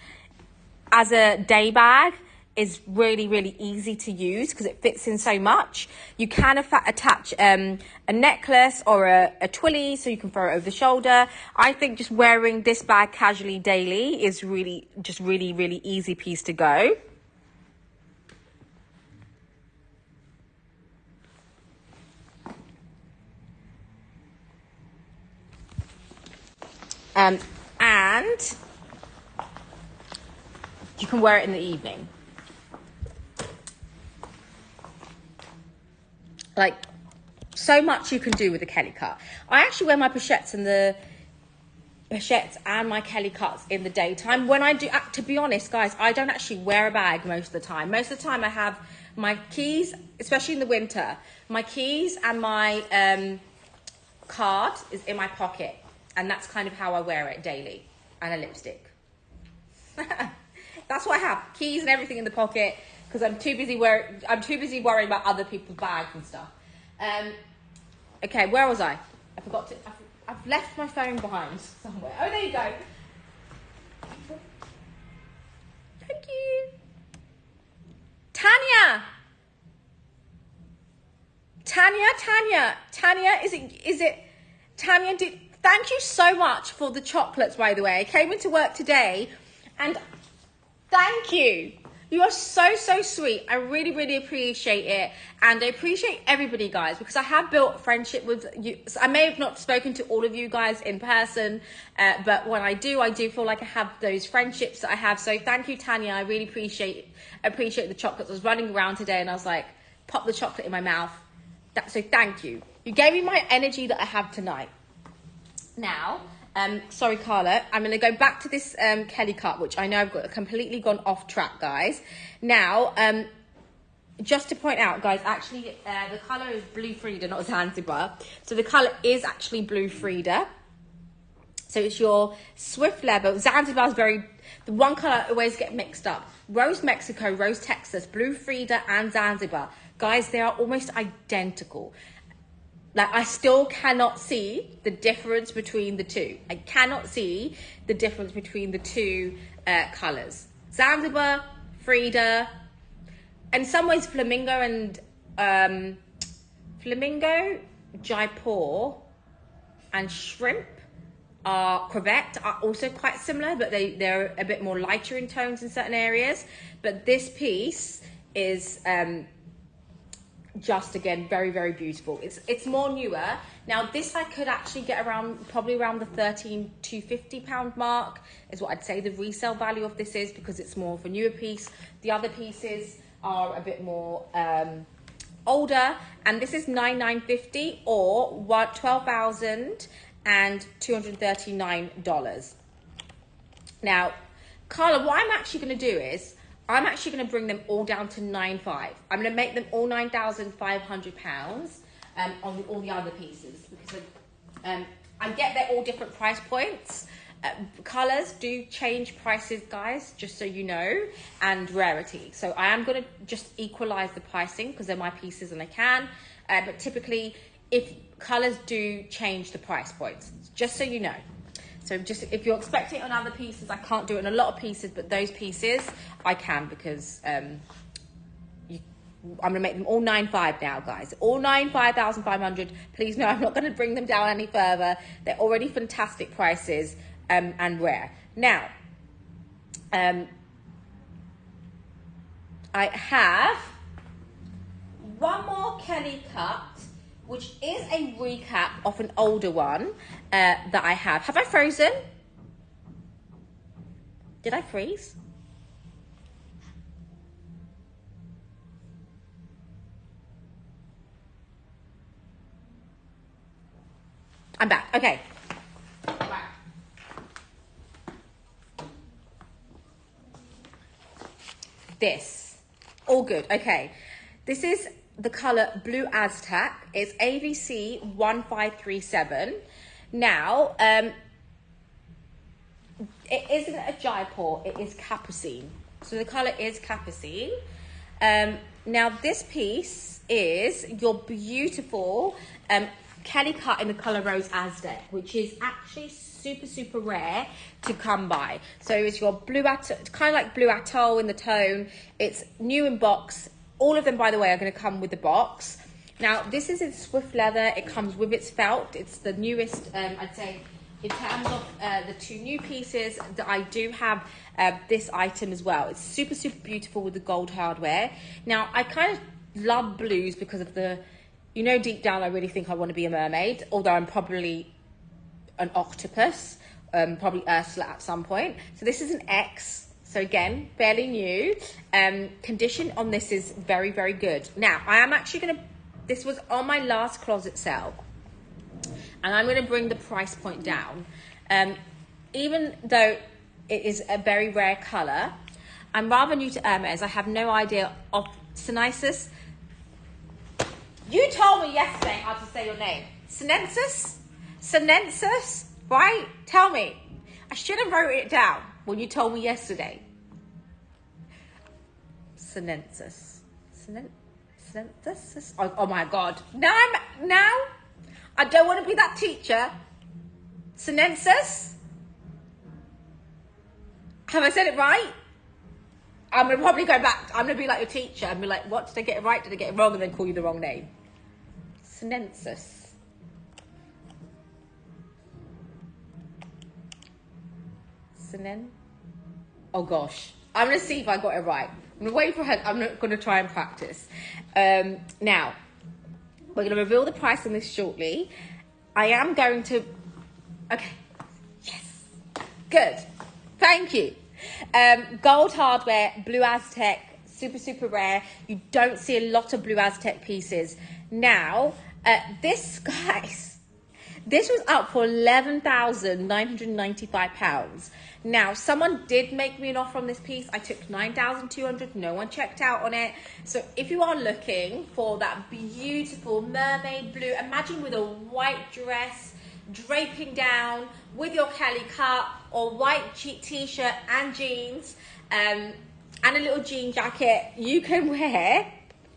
as a day bag, is really, really easy to use because it fits in so much. You can attach a necklace or a twilly so you can throw it over the shoulder. I think just wearing this bag casually daily is really, really easy piece to go. And you can wear it in the evening. Like, so much you can do with the Kelly cut. I actually wear my pochettes and my Kelly cuts in the daytime. When I do, to be honest, guys, I don't actually wear a bag most of the time. Most of the time I have my keys, especially in the winter, my keys and my card is in my pocket. And that's kind of how I wear it daily. And a lipstick. That's what I have. Keys and everything in the pocket. Because I'm too busy worrying about other people's bags and stuff. Okay, where was I? I forgot to... I've left my phone behind somewhere. Oh, there you go. Thank you. Tanya, is it... Tanya, thank you so much for the chocolates, by the way. I came into work today and thank you. You are so, so sweet. I really, really appreciate it. And I appreciate everybody, guys, because I have built a friendship with you. So I may have not spoken to all of you guys in person, but when I do feel like I have those friendships that I have. So thank you, Tanya. I really appreciate the chocolates. I was running around today and I was like, pop the chocolate in my mouth. So thank you. You gave me my energy that I have tonight. Now, sorry, Carla, I'm going to go back to this Kelly cut, which I know I've completely gone off track, guys. Now, just to point out, guys, actually, the colour is Blue Frida, not Zanzibar. So the colour is actually Blue Frida. So it's your Swift leather. Zanzibar is the one colour I always get mixed up. Rose Mexico, Rose Texas, Blue Frida and Zanzibar. Guys, they are almost identical. Like, I still cannot see the difference between the two. I cannot see the difference between the two colours. Zanzibar, Frida, in some ways Flamingo and Jaipur and shrimp crevette are also quite similar, but they're a bit more lighter in tones in certain areas. But this piece is just, again, very, very beautiful. It's more newer. Now this I could actually get probably around the £13 to £50 mark is what I'd say the resale value of this is, because it's more of a newer piece. The other pieces are a bit more older, and this is $9,950 or $12,239. Now, Carla, what I'm actually going to do is I'm actually going to bring them all down to $9,500. I'm going to make them all £9,500 on all the other pieces, because I get they're all different price points. Colours do change prices, guys, just so you know, and rarity. So I am going to just equalise the pricing because they're my pieces and I can. But typically, if colours do change the price points, just so you know. So just if you're expecting it on other pieces, I can't do it on a lot of pieces, but those pieces I can, because I'm going to make them all $9,500 now, guys. All $9,500. Please know I'm not going to bring them down any further. They're already fantastic prices and rare. Now, I have one more Kelly cut, which is a recap of an older one that I have. Have I frozen? Did I freeze? I'm back. Okay. Right. This. All good. Okay. This is the color Blue Aztec. It's AVC 1537. Now, it isn't a Jaipur, it is Capucine. So the color is Capucine. Now this piece is your beautiful Kelly cut in the color Rose Aztec, which is actually super, super rare to come by. So it's your blue, kind of like Blue Atoll in the tone. It's new in box. All of them, by the way, are going to come with the box. Now, this is in Swift leather. It comes with its felt. It's the newest, I'd say, in terms of the two new pieces that I do have this item as well. It's super, super beautiful with the gold hardware. Now, I kind of love blues because of the, you know, deep down, I really think I want to be a mermaid, although I'm probably an octopus, probably Ursula at some point. So this is an X. So again, fairly new. Condition on this is very, very good. Now, I am actually going to, this was on my last closet sale, and I'm going to bring the price point down. Even though it is a very rare colour, I'm rather new to Hermès. I have no idea of Sinensis. You told me yesterday how to say your name. Sinensis? Sinensis? Right? Tell me. I should have wrote it down when you told me yesterday. Sinensis. Sinensis? Oh my God. Now I don't want to be that teacher. Sinensis? Have I said it right? I'm going to probably go back. I'm going to be like your teacher and be like, what, did I get it right? Did I get it wrong? And then call you the wrong name. Sinensis. Oh gosh, I'm gonna see if I got it right. I'm gonna wait for her. I'm not gonna try and practice. Now we're gonna reveal the price on this shortly. I am going to. Okay. Yes. Good. Thank you. Gold hardware, Blue Aztec, super, super rare. You don't see a lot of Blue Aztec pieces. Now, this, guys, this was up for £11,995. Now, someone did make me an offer on this piece. I took $9,200. No one checked out on it. So if you are looking for that beautiful mermaid blue, imagine with a white dress, draping down with your Kelly cut or white t-shirt and jeans and a little jean jacket, you can wear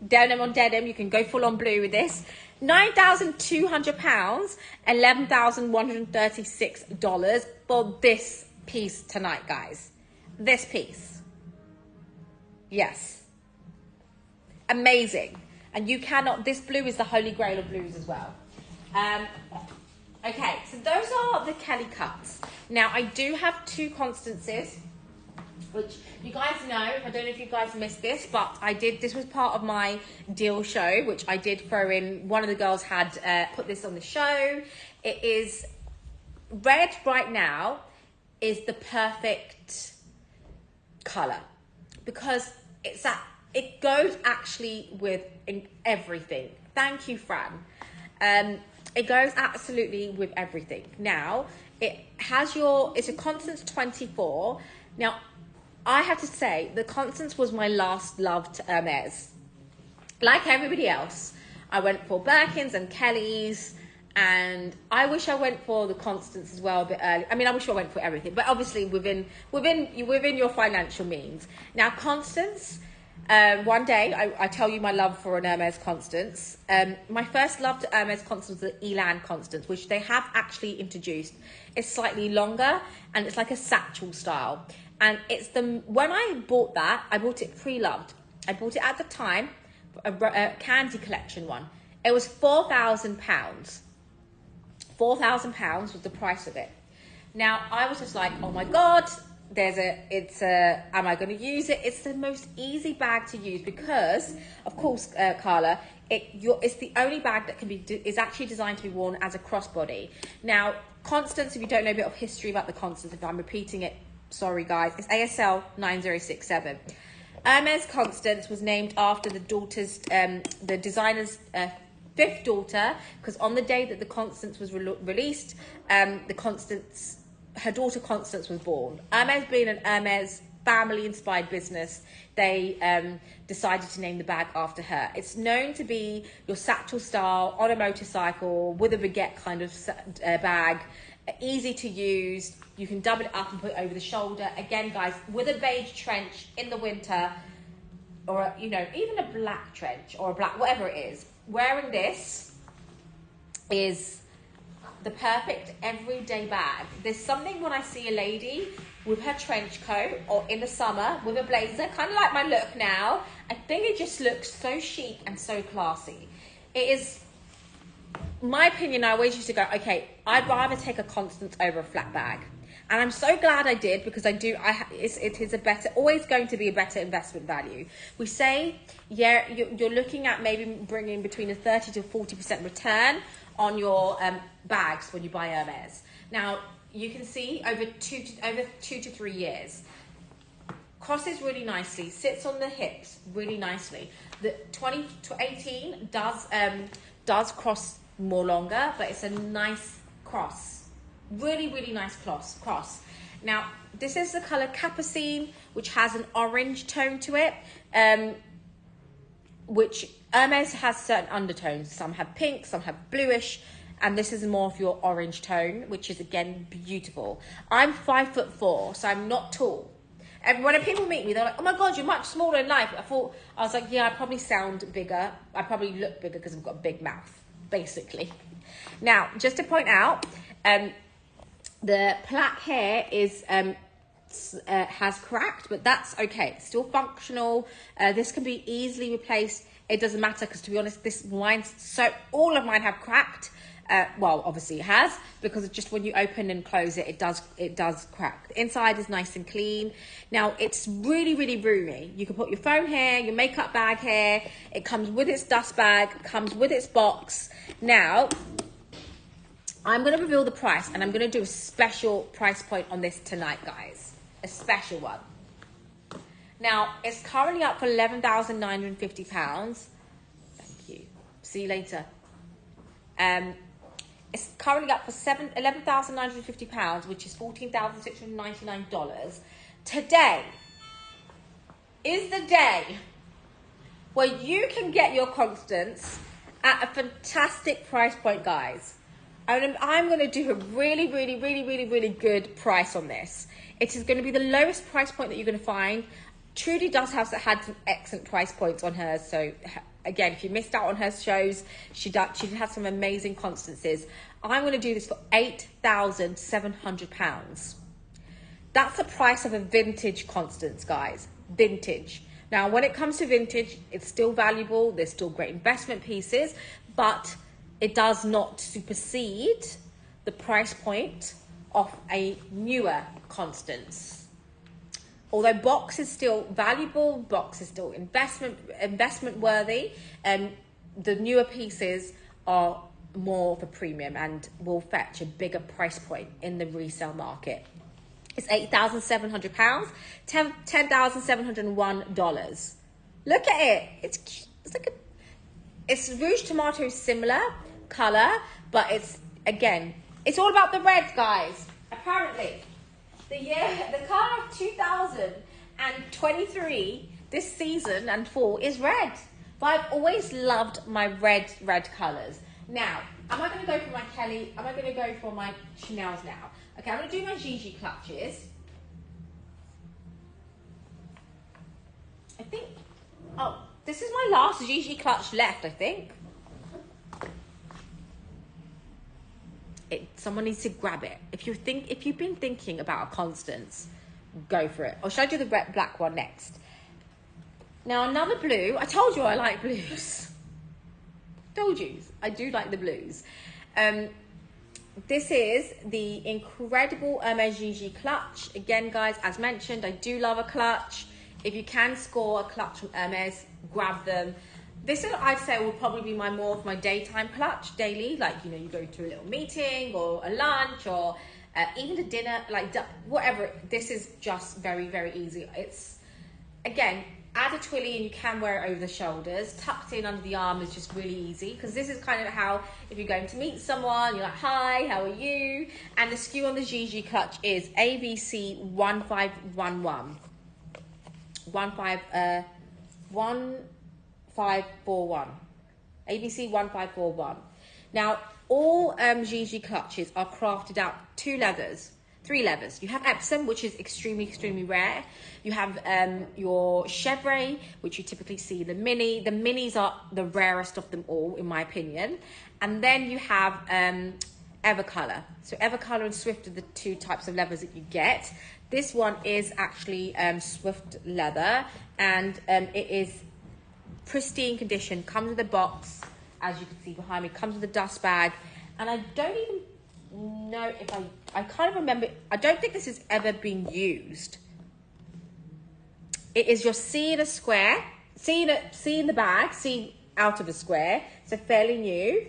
denim on denim. You can go full on blue with this. £9,200, $11,136 for this piece tonight, guys. This piece. Yes. Amazing. And you cannot, this blue is the holy grail of blues as well. Okay, so those are the Kelly cuts. Now, I do have 2 Constances, which you guys know. I don't know if you guys missed this, but this was part of my deal show, which I did throw in. One of the girls had put this on the show. It is red right now is the perfect color because it goes actually with everything. Thank you, Fran. It goes absolutely with everything. Now, it's a Constance 24. Now, I have to say, the Constance was my last love to Hermès. Like everybody else, I went for Birkins and Kellys, and I wish I went for the Constance as well a bit early. I mean, I wish I went for everything, but obviously within your financial means. Now, Constance, one day, I tell you my love for an Hermès Constance. My first love to Hermès Constance was the Elan Constance, which they have actually introduced. It's slightly longer, and it's like a satchel style. And when I bought that, I bought it pre-loved. I bought it at the time, a Candy Collection one. It was £4,000. £4,000 was the price of it. Now, I was just like, oh my God, am I going to use it? It's the most easy bag to use because, of course, Carla, it's the only bag that is actually designed to be worn as a crossbody. Now, Constance, if you don't know a bit of history about the Constance, if I'm repeating it, sorry guys, it's ASL 9067. Hermès Constance was named after the designer's 5th daughter, because on the day that the Constance was released, her daughter Constance was born. Hermès being an Hermès family-inspired business, they decided to name the bag after her. It's known to be your satchel style on a motorcycle with a baguette kind of bag, easy to use. You can double it up and put it over the shoulder. Again, guys, with a beige trench in the winter, or even a black trench or a black, whatever it is, wearing this is the perfect everyday bag. There's something when I see a lady with her trench coat or in the summer with a blazer, kind of like my look now, I think it just looks so chic and so classy. It is, my opinion, I always used to go, okay, I'd rather take a Constance over a flat bag. And I'm so glad I did, because it is always going to be a better investment value. We say, yeah, you're looking at maybe bringing between a 30 to 40% return on your bags when you buy Hermès. Now, you can see over 2 to 3 years. Crosses really nicely, sits on the hips really nicely. The 20 to 18 does cross more longer, but it's a nice cross. Really, really nice cross. Now, this is the color Capucine, which has an orange tone to it, which Hermès has certain undertones. Some have pink, some have bluish, and this is more of your orange tone, which is, again, beautiful. I'm 5'4", so I'm not tall. And when people meet me, they're like, oh my God, you're much smaller in life. I was like, yeah, I probably sound bigger. I probably look bigger because I've got a big mouth, basically. Now, just to point out, the plaque here has cracked, but that's okay. It's still functional. This can be easily replaced. It doesn't matter, because to be honest, all of mine have cracked. Well, obviously it has, because it's just when you open and close it, it does crack. The inside is nice and clean. Now, it's really, really roomy. You can put your phone here, your makeup bag here. It comes with its dust bag, comes with its box. Now, I'm going to reveal the price, and I'm going to do a special price point on this tonight, guys. A special one. Now, it's currently up for £11,950. Thank you. See you later. It's currently up for £11,950, which is $14,699. Today is the day where you can get your Constance at a fantastic price point, guys. And I'm going to do a really, really, really, really, really good price on this. It is going to be the lowest price point that you're going to find. Trudy does have had some excellent price points on hers. So again, if you missed out on her shows, she did have some amazing Constances. I'm going to do this for £8,700. That's the price of a vintage Constance, guys. Vintage. Now, when it comes to vintage, it's still valuable. There's still great investment pieces, but it does not supersede the price point of a newer Constance. Although box is still valuable, box is still investment worthy, and the newer pieces are more for premium and will fetch a bigger price point in the resale market. It's £8,700, $10,701. Look at it. It's like it's Rouge Tomato, similar color, but it's, again, it's all about the reds, guys. Apparently, the color of 2023 this season and fall is red. But I've always loved my red colors. Now, am I going to go for my Kelly? Am I going to go for my Chanel's now? Okay, I'm going to do my Gigi clutches. I think, oh, this is my last Gigi clutch left, I think. Someone needs to grab it. If you've been thinking about a Constance, go for it. Or should I do the black one next? Now, another blue. I told you I like blues. Told you, I do like the blues. This is the incredible Hermès Gigi clutch. Again, guys, as mentioned, I do love a clutch. If you can score a clutch from Hermès, grab them. This is, I'd say, will probably be more of my daytime clutch, daily. Like, you know, you go to a little meeting or a lunch or even a dinner, like whatever. This is just very, very easy. It's, again, add a twilly and you can wear it over the shoulders. Tucked in under the arm is just really easy, because this is kind of how, if you're going to meet someone, you're like, hi, how are you? And the SKU on the Gigi clutch is ABC 1511. 1541. ABC 1541. Now, all Gigi clutches are crafted out three leathers. You have Epsom, which is extremely rare. You have your chevre, which you typically see the mini. The minis are the rarest of them all, in my opinion. And then you have Evercolor. So Evercolor and Swift are the two types of leathers that you get. This one is actually Swift leather, and it is pristine condition. Comes with a box, as you can see behind me. Comes with a dust bag, and I don't even know if I kind of remember. I don't think this has ever been used. It is your C in a square, C in the bag, C out of a square. So fairly new.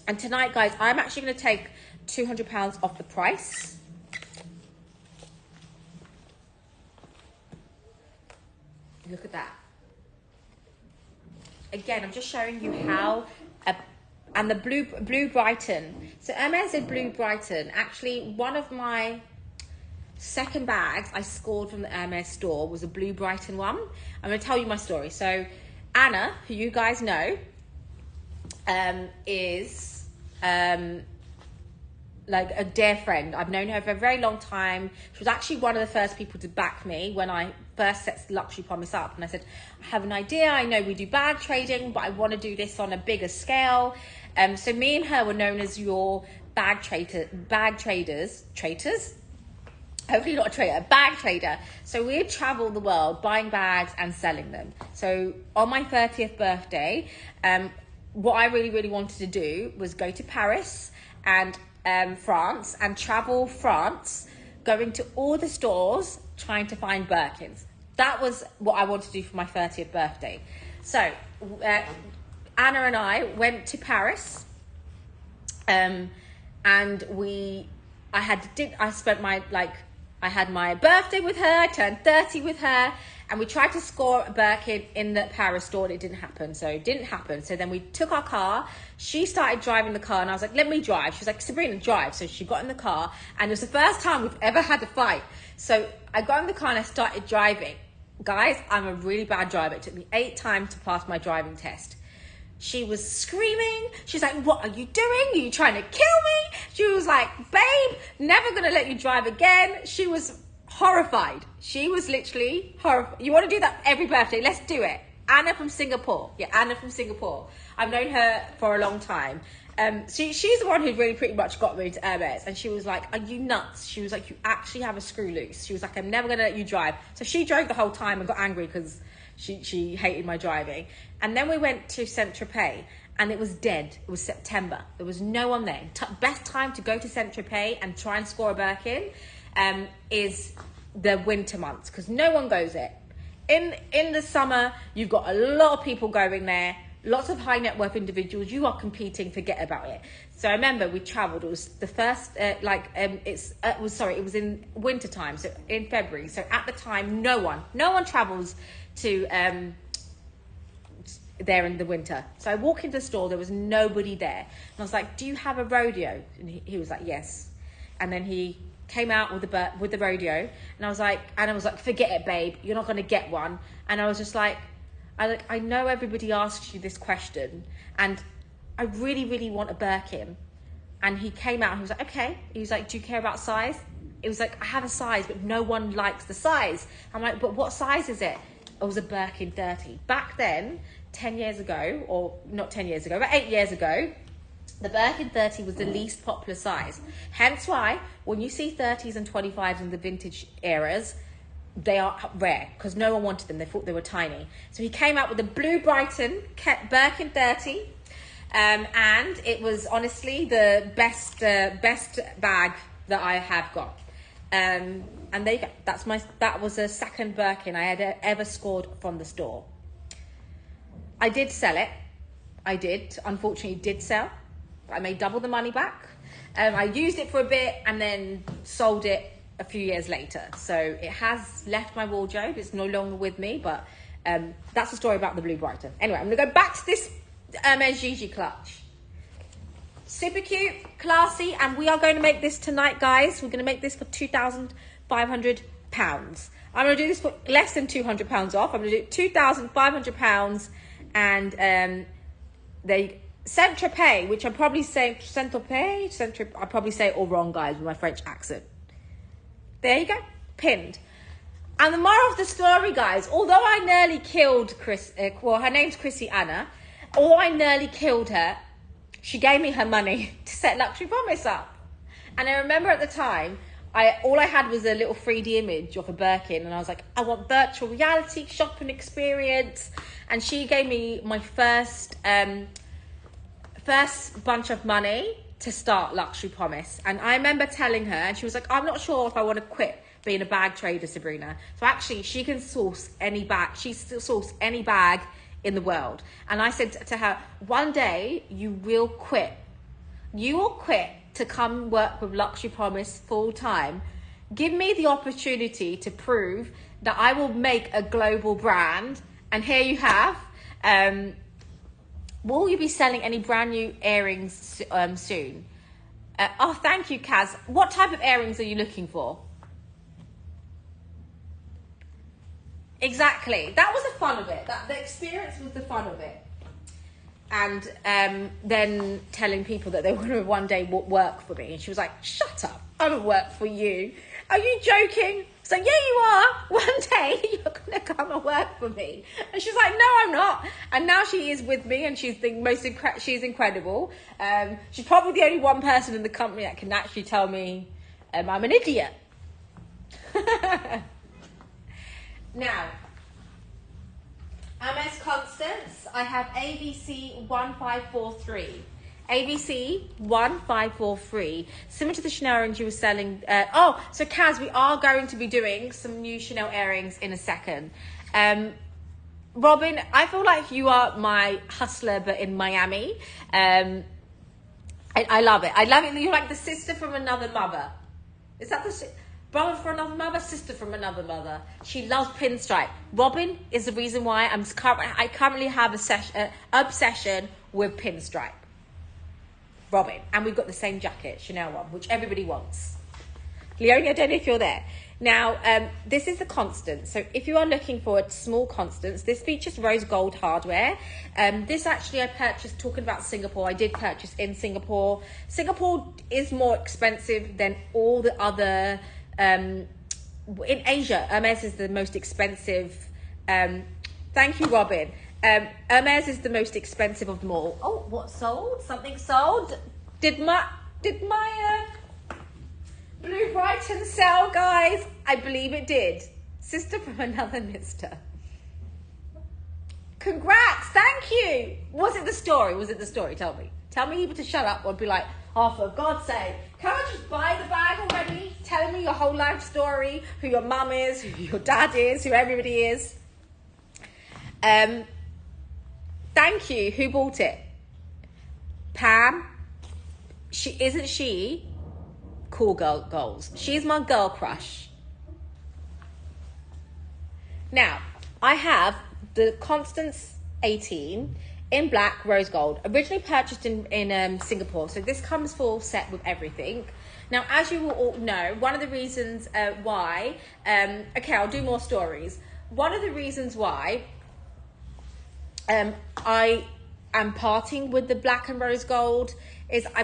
And tonight, guys, I'm actually going to take £200 off the price. Look at that. Again, I'm just showing you how, and the blue Brighton. So Hermès did blue Brighton. Actually, one of my second bags I scored from the Hermès store was a blue Brighton one. I'm going to tell you my story. So Anna, who you guys know, is like a dear friend. I've known her for a very long time. She was actually one of the first people to back me when I first set Luxury Promise up. And I said, I have an idea. I know we do bag trading, but I want to do this on a bigger scale. So me and her were known as your bag traders. Hopefully not a trader, bag trader. So we'd travel the world buying bags and selling them. So on my 30th birthday, what I really wanted to do was go to Paris and France, and travel France, going to all the stores trying to find Birkins. That was what I wanted to do for my 30th birthday. So Anna and I went to Paris, and I had my birthday with her, I turned 30 with her, and we tried to score a Birkin in the Paris store, and it didn't happen. So then we took our car. She started driving the car, and I was like, let me drive. She was like, Sabrina, drive. So she got in the car, and it was the first time we've ever had a fight. So I got in the car and I started driving. Guys, I'm a really bad driver. It took me 8 times to pass my driving test. She was screaming. She's like, what are you doing? Are you trying to kill me? She was like, babe, never gonna let you drive again. She was horrified. She was literally horrified. You want to do that every birthday? Let's do it. Anna from Singapore. Yeah, Anna from Singapore. I've known her for a long time. She's the one who really pretty much got me into Hermès, and she was like, are you nuts? She was like, you actually have a screw loose. She was like, I'm never gonna let you drive. So she drove the whole time and got angry because she hated my driving. And then we went to Saint-Tropez, and it was dead. It was September. There was no one there. Best time to go to Saint-Tropez and try and score a Birkin is the winter months, because no one goes there. In the summer, you've got a lot of people going there, lots of high net worth individuals. You are competing, forget about it. So I remember we traveled. It was the first, it was in winter time, so in February. So at the time, no one travels to there in the winter. So I walk into the store, there was nobody there. And I was like, do you have a rodeo? And he was like, yes. And then he came out with the rodeo, and I was like, forget it, babe, you're not going to get one. And I was just like, I know everybody asks you this question, and I really, really want a Birkin. And he came out and he was like, okay. He was like, do you care about size? It was like, I have a size, but no one likes the size. I'm like, but what size is it? It was a Birkin 30. Back then, 10 years ago, or not 10 years ago, but 8 years ago, the Birkin 30 was the least popular size. Hence why, when you see 30s and 25s in the vintage eras, they are rare, because no one wanted them. They thought they were tiny. So he came out with the Blue Brighton Birkin 30, and it was honestly the best bag that I have got. And there you go. That was a second Birkin I had ever scored from the store. I did sell it. Unfortunately, did sell. I made double the money back. I used it for a bit and then sold it a few years later. So it has left my wardrobe. It's no longer with me, but that's the story about the Blue Brighton. Anyway, I'm gonna go back to this Hermès Gigi clutch. Super cute, classy, and we are going to make this tonight, guys. We're gonna make this for £2,500. I'm gonna do this for less than £200 off. I'm gonna do £2,500, and they Saint-Tropez, which I'm probably saying Saint-Tropez. I probably say it all wrong, guys, with my French accent. There you go, pinned. And the moral of the story, guys, although I nearly killed her name's Chrissy Anna. Although I nearly killed her, she gave me her money to set Luxury Promise up. And I remember at the time, all I had was a little 3D image of a Birkin, and I was like, I want virtual reality shopping experience. And she gave me my first bunch of money to start Luxury Promise. And I remember telling her, and she was like, I'm not sure if I want to quit being a bag trader, Sabrina. So actually, she can source any bag. She still source any bag in the world. And I said to her, one day you will quit. You will quit to come work with Luxury Promise full time. Give me the opportunity to prove that I will make a global brand. And here you have. Will you be selling any brand new earrings soon? Oh, thank you, Kaz. What type of earrings are you looking for? Exactly. That was the fun of it. The experience was the fun of it. And then telling people that they want to one day work for me. And she was like, shut up. I don't work for you. Are you joking? So yeah, you are. One day you're going to come and work for me. And she's like, no, I'm not. And now she is with me, and she's the most she's incredible. She's probably the only one person in the company that can actually tell me I'm an idiot. Now, Hermès Constance, I have ABC 1543. ABC 1543, similar to the Chanel earrings you were selling. So Kaz, we are going to be doing some new Chanel earrings in a second. Robin, I feel like you are my hustler, but in Miami. I love it. I love it. You're like the sister from another mother. Is that the brother from another mother, sister from another mother? She loves pinstripe. Robin is the reason why I currently have a obsession with pinstripe. Robin, and we've got the same jacket, Chanel one, which everybody wants. Leonie, I don't know if you're there. Now, this is the Constance. So if you are looking for a small Constance, this features rose gold hardware. This actually I purchased, talking about Singapore, I did purchase in Singapore. Singapore is more expensive than all the other, in Asia, Hermès is the most expensive. Thank you, Robin. Hermès is the most expensive of them all. Oh, what sold? Something sold? Did my Blue Brighton sell, guys? I believe it did. Sister from another mister. Congrats! Thank you. Was it the story? Was it the story? Tell me. Tell me to shut up or be like, oh, for God's sake, can't I just buy the bag already? Telling me your whole life story, who your mum is, who your dad is, who everybody is. Thank you. Who bought it? Pam. Isn't she cool girl goals? She's my girl crush. Now, I have the Constance 18 in black rose gold, originally purchased in Singapore. So this comes full set with everything. Now, as you will all know, one of the reasons why, okay, I'll do more stories. One of the reasons why I am parting with the black and rose gold is I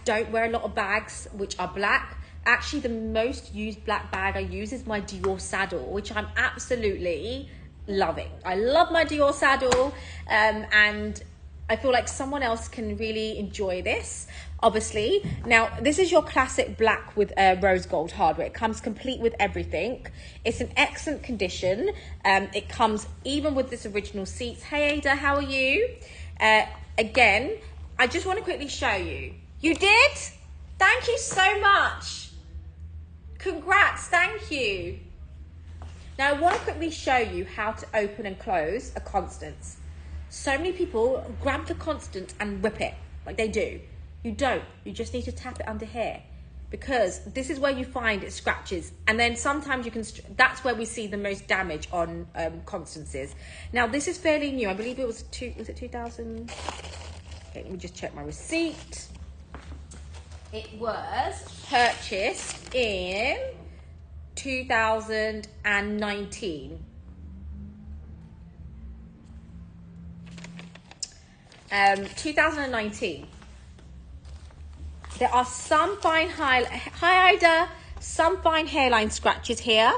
don't wear a lot of bags which are black. Actually, the most used black bag I use is my Dior saddle, which I'm absolutely loving. I love my Dior saddle, and I feel like someone else can really enjoy this, obviously. Now, this is your classic black with rose gold hardware. It comes complete with everything. It's in excellent condition. It comes even with this original seats. Hey, Ada, how are you? Again, I just want to quickly show you. You did? Thank you so much. Congrats, thank you. Now, I want to quickly show you how to open and close a Constance. So many people grab the Constance and rip it, like they do. You don't. You just need to tap it under here, because this is where you find it scratches. And then sometimes you can, that's where we see the most damage on Constances. Now, this is fairly new. I believe it was 2000? Okay, let me just check my receipt. It was purchased in 2019. 2019. There are some fine hi Ida, some fine hairline scratches here.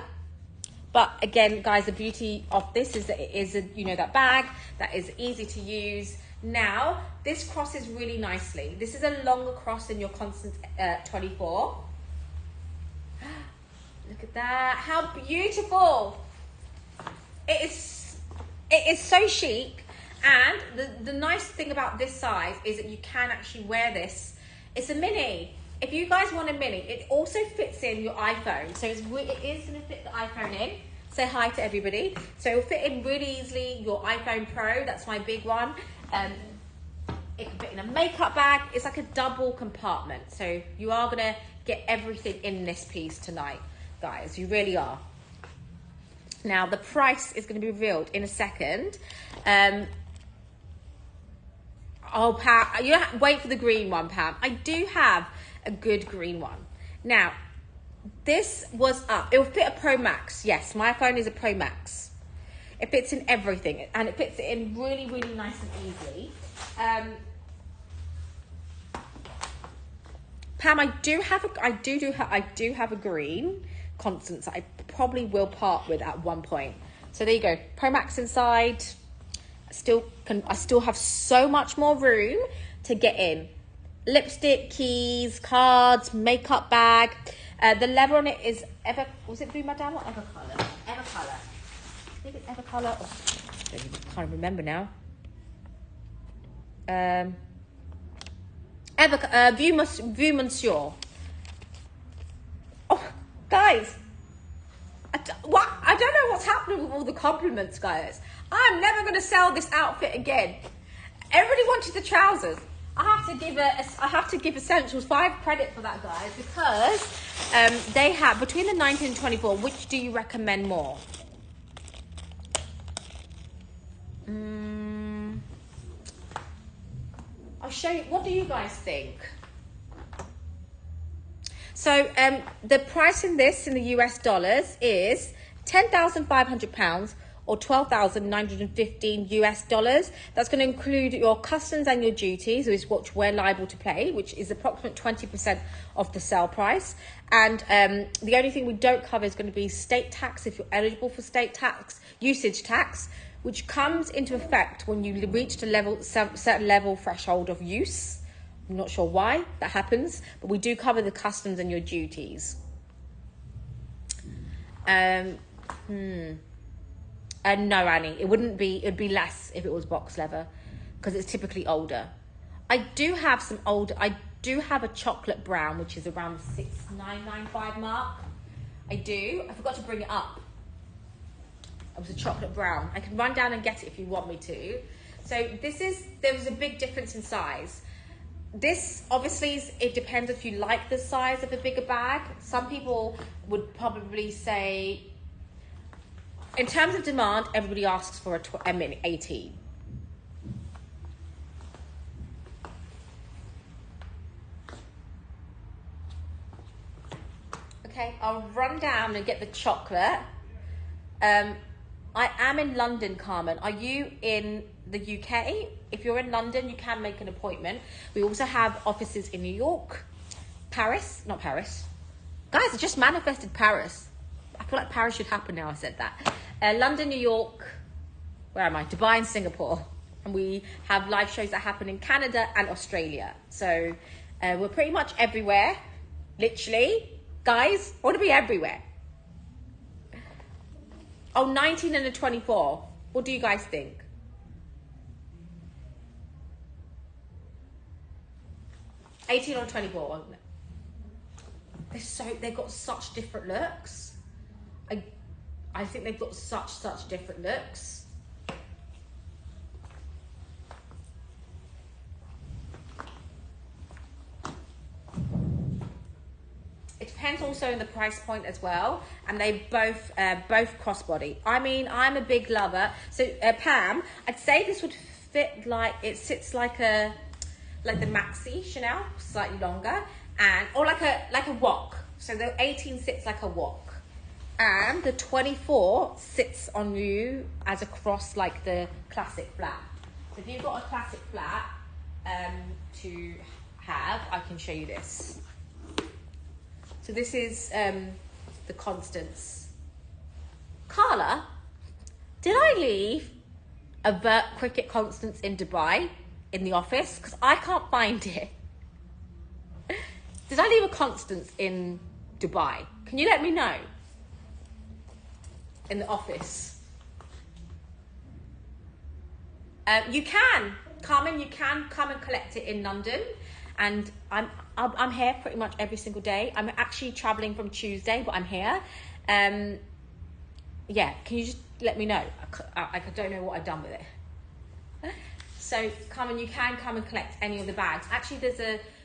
But again, guys, the beauty of this is that it is that bag that is easy to use. Now, this crosses really nicely. This is a longer cross than your Constance 24. Look at that, how beautiful. It is so chic. And the nice thing about this size is that you can actually wear this. It's a mini. If you guys want a mini, it also fits in your iPhone. So it is going to fit the iPhone in. Say hi to everybody. So it will fit in really easily your iPhone Pro. That's my big one. It can fit in a makeup bag. It's like a double compartment. So you are going to get everything in this piece tonight, guys. You really are. Now, the price is going to be revealed in a second. Oh, Pam, wait for the green one, Pam. I do have a good green one. Now, this was up. It will fit a Pro Max. Yes, my phone is a Pro Max. It fits in everything, and it fits it in really, really nice and easily. Pam, I do have a green Constance that I probably will part with at one point. So there you go, Pro Max inside. I still have so much more room to get in. Lipstick, keys, cards, makeup bag. The leather on it is was it Blue Madame or Evercolor? Evercolor. I think it's Evercolor. Oh, I can't remember now. View Monsieur. Oh, guys. I don't know what's happening with all the compliments, guys. I'm never going to sell this outfit again. Everybody wanted the trousers. I have to give Essentials 5 credit for that, guys, because they have between the 19 and 24. Which do you recommend more? I'll show you. What do you guys think? So the price in this in the US dollars is £10,500 or $12,915 US dollars. That's going to include your customs and your duties, which is what we're liable to pay, which is approximately 20% of the sale price. And the only thing we don't cover is going to be state tax, if you're eligible for state tax, usage tax, which comes into effect when you reach a certain level threshold of use. I'm not sure why that happens, but we do cover the customs and your duties. No, Annie, it'd be less if it was box leather, because it's typically older. I do have a chocolate brown, which is around the 6995 mark. I forgot to bring it up. It was a chocolate brown. I can run down and get it if you want me to. So there was a big difference in size. This, obviously, it depends if you like the size of a bigger bag. Some people would probably say, in terms of demand, everybody asks for a mini 18. Okay, I'll run down and get the chocolate. I am in London, Carmen. Are you in the UK? If you're in London, you can make an appointment. We also have offices in New York, Paris, not Paris. Guys, I just manifested Paris. I feel like Paris should happen now I said that. London, New York, where am I? Dubai and Singapore. And we have live shows that happen in Canada and Australia. So we're pretty much everywhere, literally. Guys, I want to be everywhere. Oh, 19 and a 24. What do you guys think? $18 or $24, wasn't it? They've got such different looks. I think they've got such different looks. It depends also on the price point as well, and they both crossbody. I mean, I'm a big lover. So Pam, I'd say this would fit it sits like the maxi Chanel, slightly longer, or like a wok. So the 18 sits like a wok, and the 24 sits on you as a cross, like the classic flat. So if you've got a classic flat to have, I can show you this. So this is the Constance. Carla, did I leave a Vert Cricket Constance in Dubai in the office? Because I can't find it. Did I leave a Constance in Dubai? Can you let me know? In the office. You can, Carmen, you can come and collect it in London. And I'm here pretty much every single day. I'm actually traveling from Tuesday, but I'm here. Yeah, can you just let me know? I don't know what I've done with it. So, Carmen, you can come and collect any of the bags. Actually,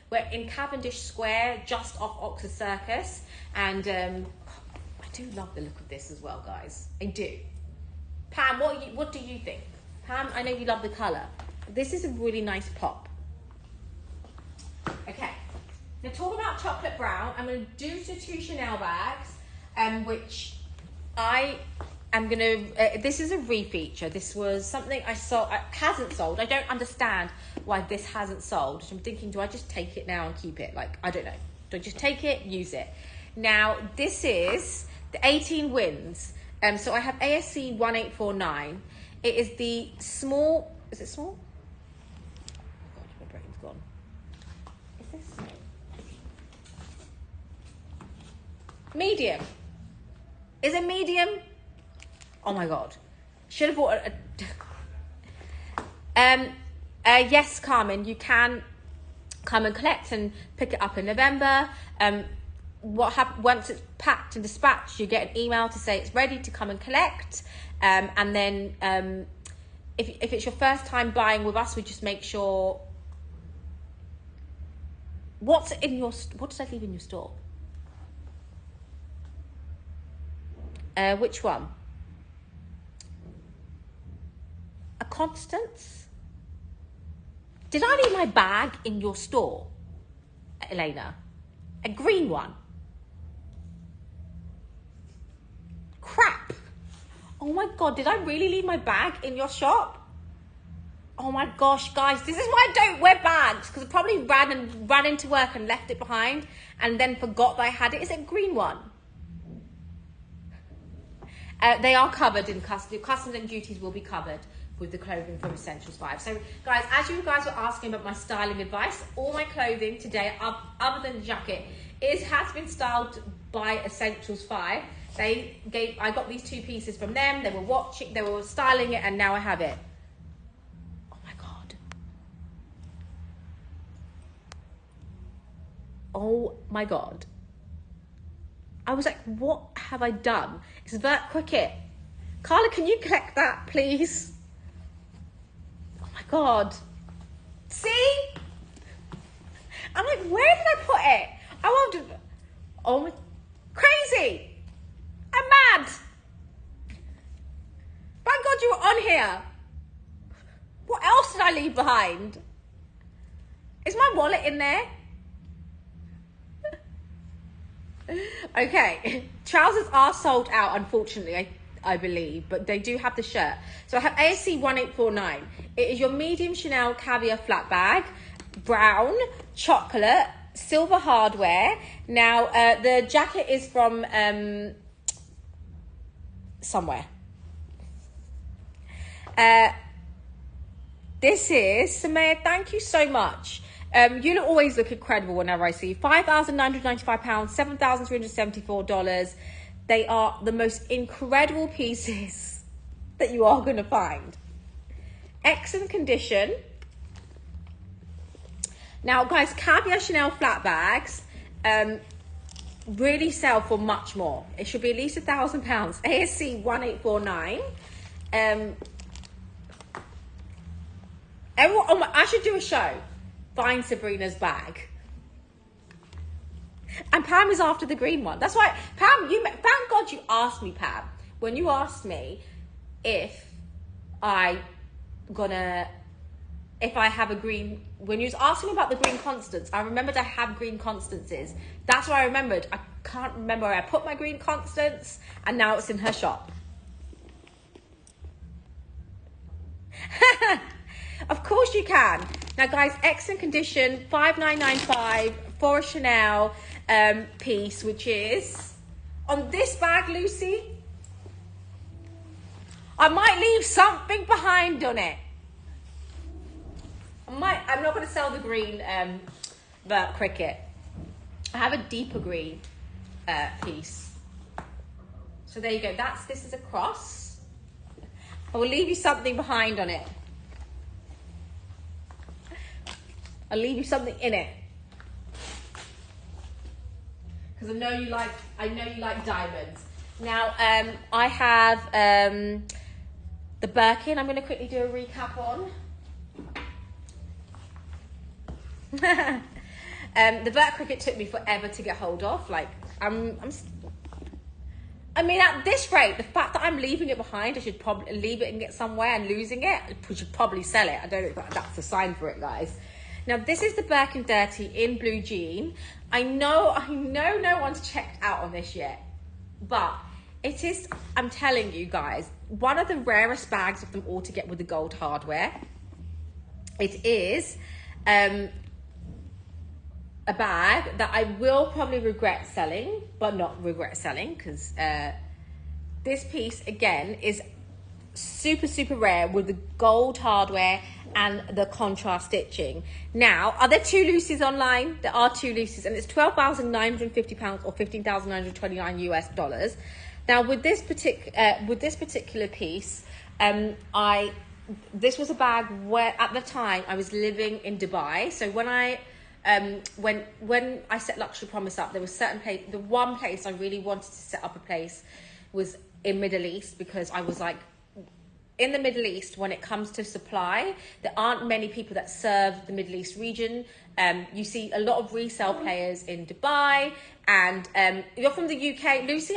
we're in Cavendish Square, just off Oxford Circus. And I do love the look of this as well, guys. I do. Pam, what do you think? Pam, I know you love the colour. This is a really nice pop. Okay, now talk about chocolate brown. I'm going to do the 2 Chanel bags, which I am going to, this is a refeature. This was something I saw, hasn't sold. I don't understand why this hasn't sold. I'm thinking, do I just take it now and keep it? Like, I don't know. Do I just take it, use it? Now, this is the 18 wins. So I have ASC 1849. It is the small, is it small? Oh God, my brain's gone. Medium. Is it medium? Oh my God. Should have bought yes, Carmen, you can come and collect and pick it up in November. Once it's packed and dispatched, you get an email to say it's ready to come and collect. And then if it's your first time buying with us, we just make sure. What did I leave in your store? Which one? A Constance? Did I leave my bag in your store, Elena? A green one? Crap. Oh my God, did I really leave my bag in your shop? Oh my gosh, guys, this is why I don't wear bags, because I probably ran into work and left it behind and then forgot that I had it. Is it a green one? They are covered in customs and duties will be covered with the clothing from Essentials 5. So guys, as you guys were asking about my styling advice, all my clothing today, other than the jacket, has been styled by Essentials 5. I got these 2 pieces from them. They were watching, they were styling it, and now I have it. Oh my God. Oh my God. I was like, what have I done? It's Vert Cricket. Carla, can you collect that, please? Oh my God. See? I'm like, where did I put it? I wanted, oh my, crazy. I'm mad. Thank God you were on here. What else did I leave behind? Is my wallet in there? Okay, trousers are sold out, unfortunately, I believe, but they do have the shirt. So I have ASC 1849. It is your medium Chanel caviar flat bag, brown, chocolate, silver hardware. Now, the jacket is from somewhere. This is, Samaya, thank you so much. You always look incredible whenever I see you. £5,995, $7,374. They are the most incredible pieces that you are going to find. Excellent condition. Now, guys, Caviar Chanel flat bags really sell for much more. It should be at least £1,000. ASC 1849. Everyone, oh my, I should do a show. Find Sabrina's bag. And Pam is after the green one. That's why, Pam, thank God you asked me, Pam. When you asked me if I have a green, when you was asking me about the green Constance, I remembered I have green Constances. That's what I remembered. I can't remember where I put my green Constance, and now it's in her shop. Of course you can. Now, guys, excellent condition, $5,995 for a Chanel piece, which is on this bag, Lucy. I might leave something behind on it. I'm not going to sell the green Vert Cricket. I have a deeper green piece. So there you go. This is a cross. I will leave you something behind on it. I'll leave you something in it. Because I know you like diamonds. Now I have the Birkin. I'm going to quickly do a recap on. The Vert Cricket took me forever to get hold of. Like I mean, at this rate, the fact that I'm leaving it behind, I should probably leave it and get somewhere, and losing it, I should probably sell it. I don't know if that's the sign for it, guys. Now, this is the Birkin Dirty in blue jean. I know no one's checked out on this yet, but it is, I'm telling you guys, one of the rarest bags of them all to get with the gold hardware. It is a bag that I will probably regret selling, but not regret selling, because this piece, again, is super, super rare with the gold hardware and the contrast stitching. Now, are there 2 Lucy's online? There are 2 Lucy's, and it's £12,950 or $15,929 US. Now, with this particular piece, this was a bag where at the time I was living in Dubai. So when I set Luxury Promise up, there was the one place I really wanted to set up a place was in Middle East, because I was like, in the Middle East, when it comes to supply, there aren't many people that serve the Middle East region. You see a lot of resale players in Dubai, and you're from the UK, Lucy.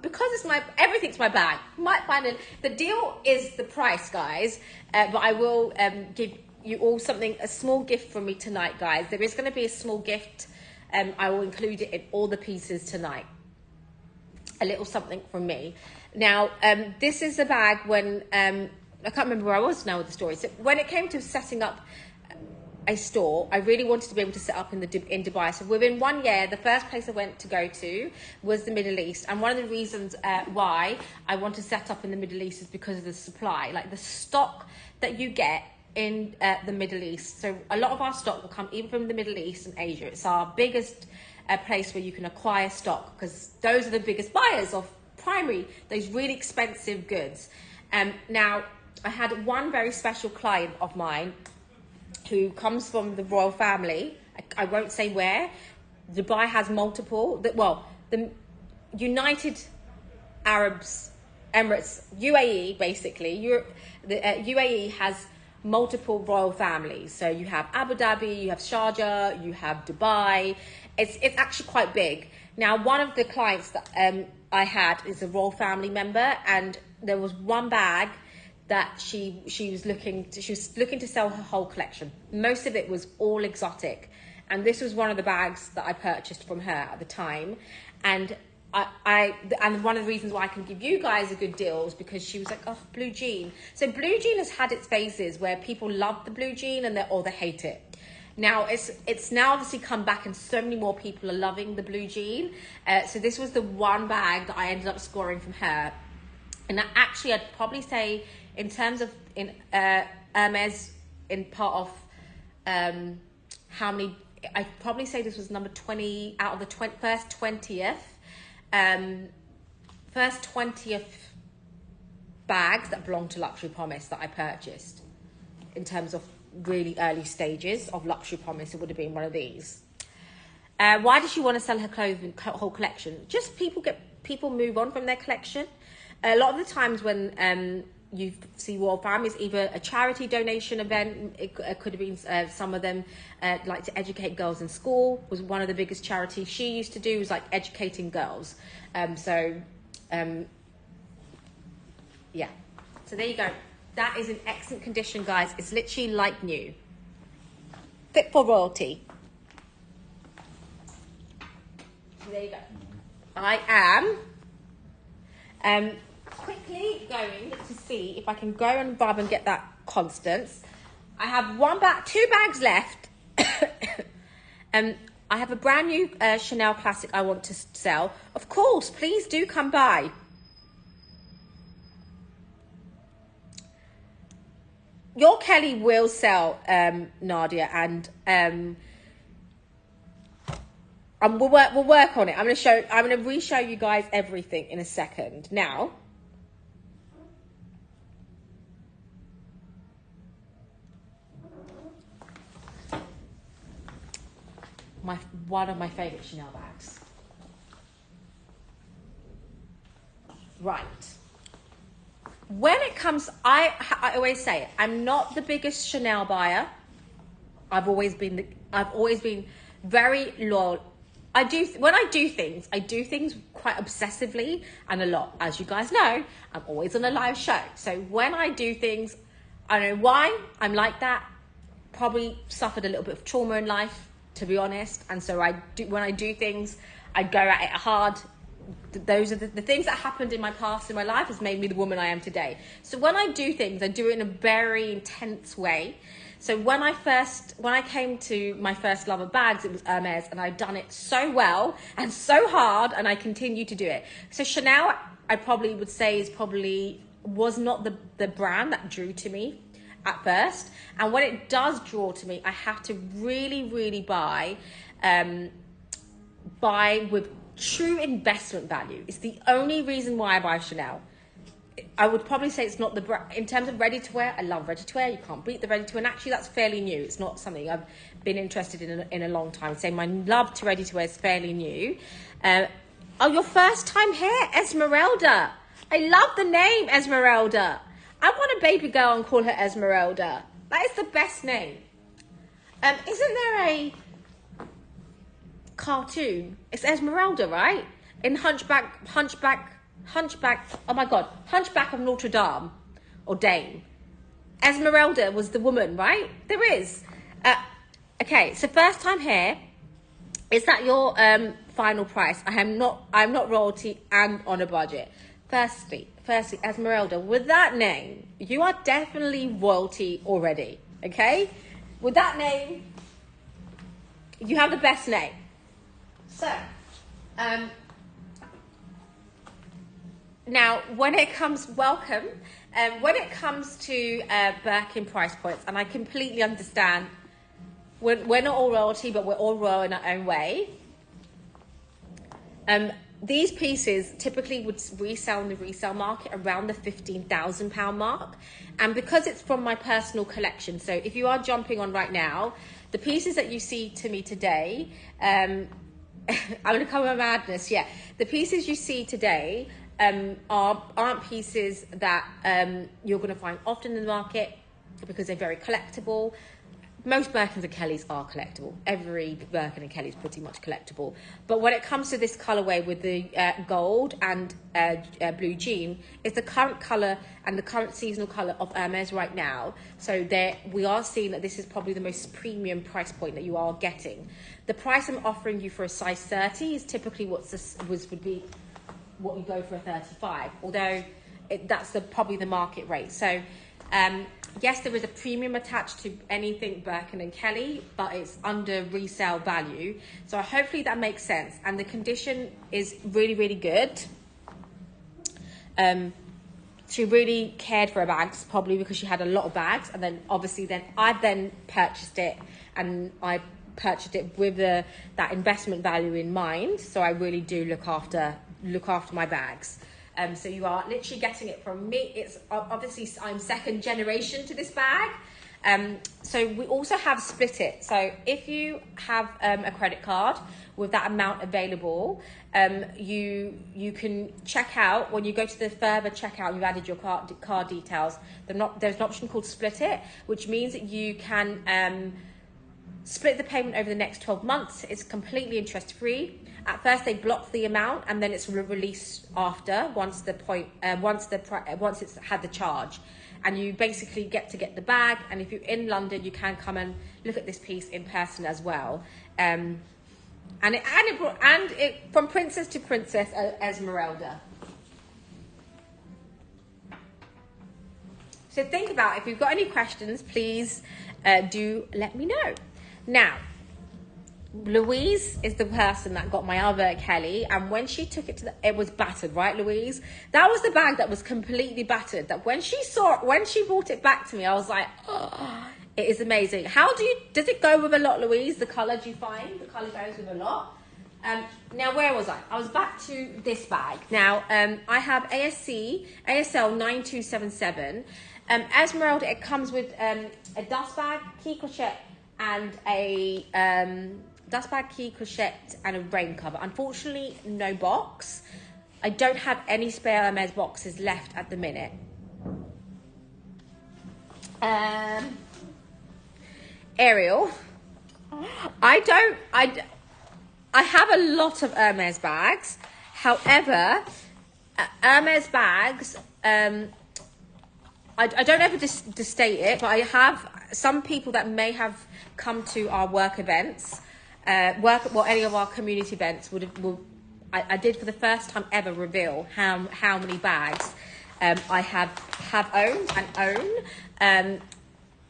Because everything's my bag. You might find it. The deal is the price, guys. But I will give you all a small gift from me tonight, guys. There is going to be a small gift. I will include it in all the pieces tonight. A little something from me. Now, this is a bag when, I can't remember where I was now with the story. So when it came to setting up a store, I really wanted to be able to set up in Dubai. So within 1 year, the first place I went to go to was the Middle East. And one of the reasons why I want to set up in the Middle East is because of the supply. Like the stock that you get in the Middle East. So a lot of our stock will come even from the Middle East and Asia. It's our biggest a place where you can acquire stock, because those are the biggest buyers of primary, those really expensive goods. Now, I had one very special client of mine who comes from the royal family. I won't say where. Dubai has multiple, the United Arabs, Emirates, UAE, basically. UAE has multiple royal families. So you have Abu Dhabi, you have Sharjah, you have Dubai. It's actually quite big. Now, one of the clients that I had is a royal family member, and there was one bag that she was looking to sell her whole collection. Most of it was all exotic, and this was one of the bags that I purchased from her at the time. And and one of the reasons why I can give you guys a good deal is because she was like, oh, blue jean. So blue jean has had its phases where people love the blue jean or they hate it. Now it's now obviously come back, and so many more people are loving the blue jean. So this was the one bag that I ended up scoring from her. And actually, I'd probably say in terms of Hermès, in part of how many, I'd probably say this was number 20 out of the first 20th bags that belong to Luxury Promise that I purchased. In terms of really early stages of Luxury Promise, it would have been one of these. Why does she want to sell her clothing whole collection? Just people move on from their collection. A lot of the times when you see royal families, either a charity donation event, it could have been some of them like to educate girls in school, was one of the biggest charities she used to do, was like educating girls. Yeah, so there you go. That is in excellent condition, guys. It's literally like new, fit for royalty. So there you go. I am quickly going to see if I can go and grab and get that Constance. I have two bags left. I have a brand new Chanel classic I want to sell. Of course, please do come by. Your Kelly will sell, Nadia, and we'll work on it. I'm going to re-show you guys everything in a second. Now, one of my favorite Chanel bags. Right. When it comes, I always say, I'm not the biggest Chanel buyer. I've always been very loyal. When I do things quite obsessively and a lot. As you guys know, I'm always on a live show. So when I do things, I don't know why I'm like that. Probably suffered a little bit of trauma in life, to be honest. And so when I do things, I go at it hard. Those are the things that happened in my past, in my life, has made me the woman I am today. So when I do things, I do it in a very intense way. So when I came to my first love of bags, it was Hermès, and I've done it so well and so hard, and I continue to do it. So Chanel, I probably would say, was not the brand that drew to me at first. And when it does draw to me, I have to really, really buy with true investment value. It's the only reason why I buy Chanel. I would probably say it's not the brand. In terms of ready to wear, I love ready to wear. You can't beat the ready to wear. And actually, that's fairly new. It's not something I've been interested in a long time. So my love to ready to wear is fairly new. Your first time here, Esmeralda. I love the name Esmeralda. I want a baby girl and call her Esmeralda. That is the best name. Isn't there a cartoon? It's Esmeralda, right? In Hunchback, oh my God, Hunchback of Notre Dame, or Dame. Esmeralda was the woman, right? There is. Okay, so first time here. Is that your final price? I'm not royalty and on a budget. Firstly, Esmeralda, with that name, you are definitely royalty already, okay? With that name, you have the best name. So, now, when it comes to Birkin price points, and I completely understand, we're not all royalty, but we're all royal in our own way. These pieces typically would resell in the resale market around the £15,000 mark. And because it's from my personal collection, so if you are jumping on right now, the pieces that you see to me today, I'm going to cover madness, yeah. The pieces you see today aren't pieces that you're going to find often in the market because they're very collectible. Most Birkins and Kellys are collectible. Every Birkin and Kelly is pretty much collectible. But when it comes to this colorway with the gold and blue jean, it's the current color and the current seasonal color of Hermès right now. So we are seeing that this is probably the most premium price point that you are getting. The price I'm offering you for a size 30 is typically would be what you go for a 35, although that's probably the market rate. So yes, there is a premium attached to anything Birkin and Kelly, but it's under resale value. So hopefully that makes sense. And the condition is really, really good. She really cared for her bags, probably because she had a lot of bags. And then obviously I purchased it, and I purchased it with that investment value in mind. So I really do look after my bags. So you are literally getting it from me. It's obviously I'm second generation to this bag. So we also have split it. So if you have a credit card with that amount available, you can check out. When you go to the further checkout, you've added your card details. There's an option called split it, which means that you can split the payment over the next 12 months. It's completely interest free. At first they block the amount, and then it's released after once it's had the charge. And you basically get the bag. And if you're in London, you can come and look at this piece in person as well. And it from princess to princess Esmeralda. So think about, if you've got any questions, please do let me know. Now, Louise is the person that got my other Kelly, and when she took it it was battered, right, Louise? That was the bag that was completely battered. That when she brought it back to me, I was like, oh, it is amazing. Does it go with a lot, Louise? The color, do you find the color goes with a lot? Now, where was I? I was back to this bag. Now, I have ASL 9277. Esmeralda, it comes with a dust bag, key clochette, and a dust bag, key clochette, and a rain cover. Unfortunately, no box. I don't have any spare Hermès boxes left at the minute. Ariel, I have a lot of Hermès bags. However, Hermès bags, I don't ever to state it, but I have some people that may have come to our work events, any of our community events I did for the first time ever reveal how many bags I have owned and own.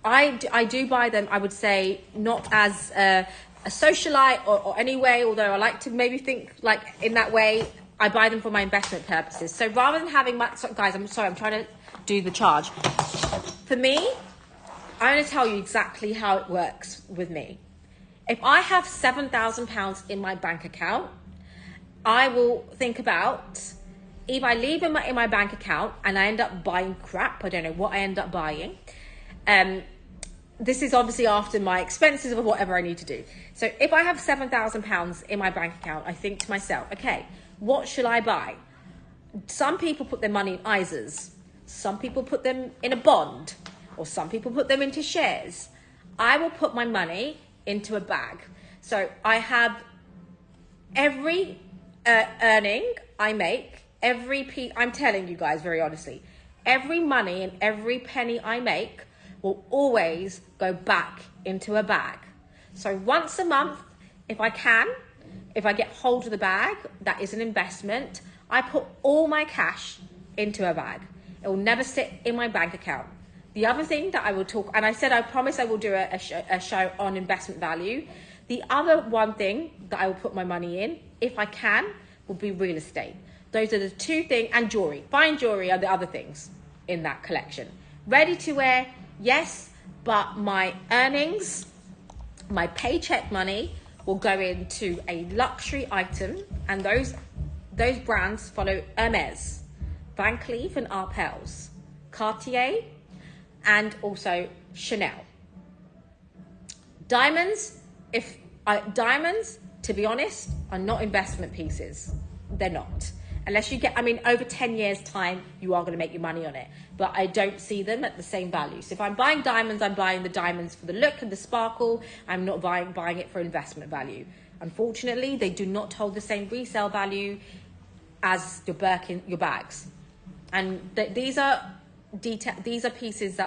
I do buy them, I would say, not as a socialite or any way, although I like to maybe think like in that way. I buy them for my investment purposes. So rather than having guys, I'm sorry, I'm trying to do the charge. For me, I'm going to tell you exactly how it works with me. If I have £7,000 in my bank account, I will think about, if I leave in my bank account and I end up buying crap, I don't know what I end up buying. This is obviously after my expenses or whatever I need to do. So if I have £7,000 in my bank account, I think to myself, okay, what should I buy? Some people put their money in ISAs. Some people put them in a bond, or some people put them into shares. I will put my money into a bag. So I have every earning I make, I'm telling you guys very honestly, every money and every penny I make will always go back into a bag. So once a month, if I get hold of the bag, that is an investment, I put all my cash into a bag. It will never sit in my bank account. The other thing that I will talk, and I said I promise I will do a show on investment value. The other one thing that I will put my money in, if I can, will be real estate. Those are the two things, and jewelry. Fine jewelry are the other things in that collection. Ready to wear, yes, but my earnings, my paycheck money will go into a luxury item, and those brands follow Hermès, Van Cleef and Arpels, Cartier, and also Chanel. Diamonds, to be honest, are not investment pieces. They're not. Unless you get, over 10 years time, you are going to make your money on it. But I don't see them at the same value. So if I'm buying diamonds, I'm buying the diamonds for the look and the sparkle. I'm not buying it for investment value. Unfortunately, they do not hold the same resale value as your Birkin, your bags. And these are pieces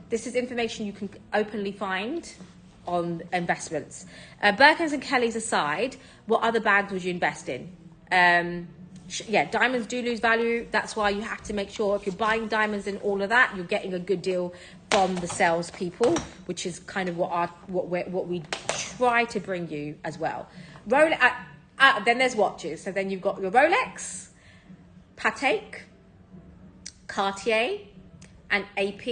this is information you can openly find on investments. Birkins and Kellys aside, what other bags would you invest in? Diamonds do lose value. That's why you have to make sure if you're buying diamonds and all of that, you're getting a good deal from the salespeople, which is kind of what we try to bring you as well. Then there's watches. So then you've got your Rolex, Patek, Cartier, and AP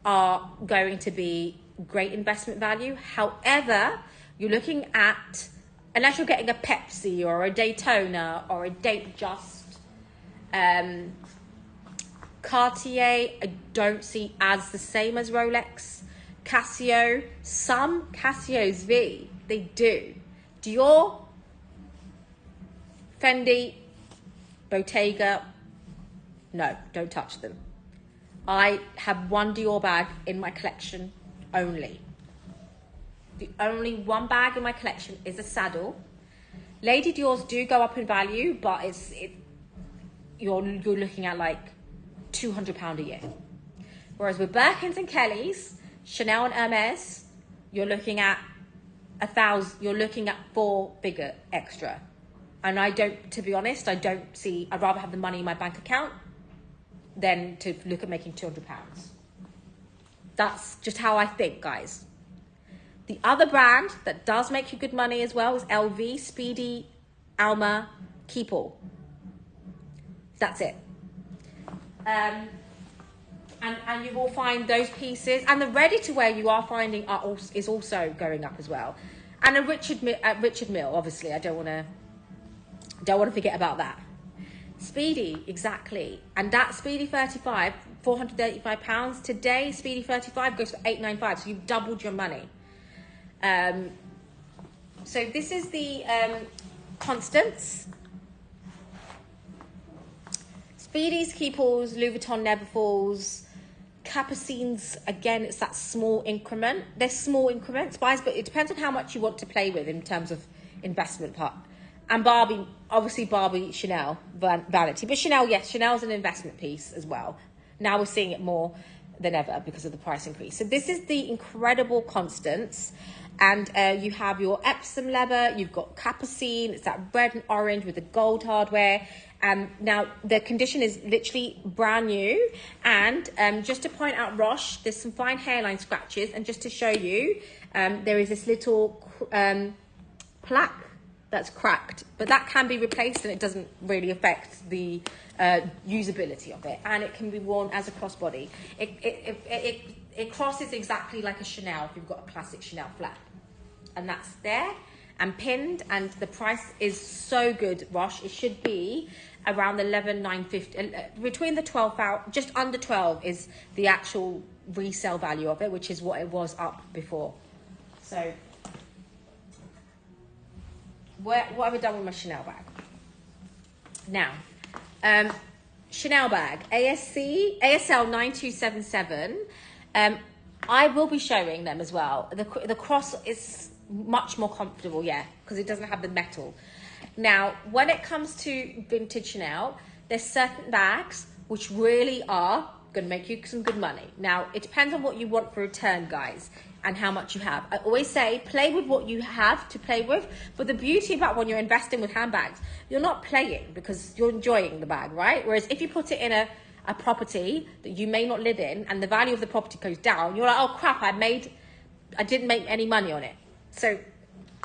are going to be great investment value. However, you're looking at, unless you're getting a Pepsi or a Daytona or a Datejust, Cartier I don't see as the same as Rolex. Casio, some Casios V, they do. Dior, Fendi, Bottega, no, don't touch them. I have one Dior bag in my collection only. The only one bag in my collection is a saddle. Lady Dior's do go up in value, but you're looking at like £200 a year. Whereas with Birkins and Kellys, Chanel and Hermès, you're looking at 1,000. You're looking at 4 bigger extra. And to be honest, I'd rather have the money in my bank account than to look at making £200. That's just how I think, guys. The other brand that does make you good money as well is LV, Speedy, Alma, Keepall. That's it. And you will find those pieces, and the ready-to-wear you are finding is also going up as well. And a Richard Mille, obviously, I don't want to forget about that. Speedy, exactly. And that Speedy 35, £435. Today, Speedy 35 goes for £895, so you've doubled your money. So this is the Constance. Speedies, Keepalls, Louis Vuitton Neverfalls, Capucines, again, it's that small increment. They're small increments, guys, but it depends on how much you want to play with in terms of investment part. And Barbie, obviously Barbie, Chanel, vanity. But Chanel, yes, Chanel's an investment piece as well. Now we're seeing it more than ever because of the price increase. So this is the incredible Constance. And you have your Epsom leather, you've got Capucine, it's that red and orange with the gold hardware. Now, the condition is literally brand new. And just to point out, Roche, there's some fine hairline scratches. And just to show you, there is this little plaque that's cracked. But that can be replaced and it doesn't really affect the usability of it. And it can be worn as a crossbody. It crosses exactly like a Chanel if you've got a classic Chanel flap. And that's there and pinned, and the price is so good, Roche. It should be around the 11,950, between the 12, just under 12 is the actual resale value of it, which is what it was up before. So what have I done with my Chanel bag? Now, Chanel bag, ASL 9277. I will be showing them as well. The cross is much more comfortable, yeah, because it doesn't have the metal. Now, when it comes to vintage Chanel, there's certain bags which really are going to make you some good money. Now, it depends on what you want for return, guys, and how much you have. I always say, play with what you have to play with. But the beauty about when you're investing with handbags, you're not playing because you're enjoying the bag, right? Whereas if you put it in a property that you may not live in and the value of the property goes down, you're like, oh crap, I didn't make any money on it. So,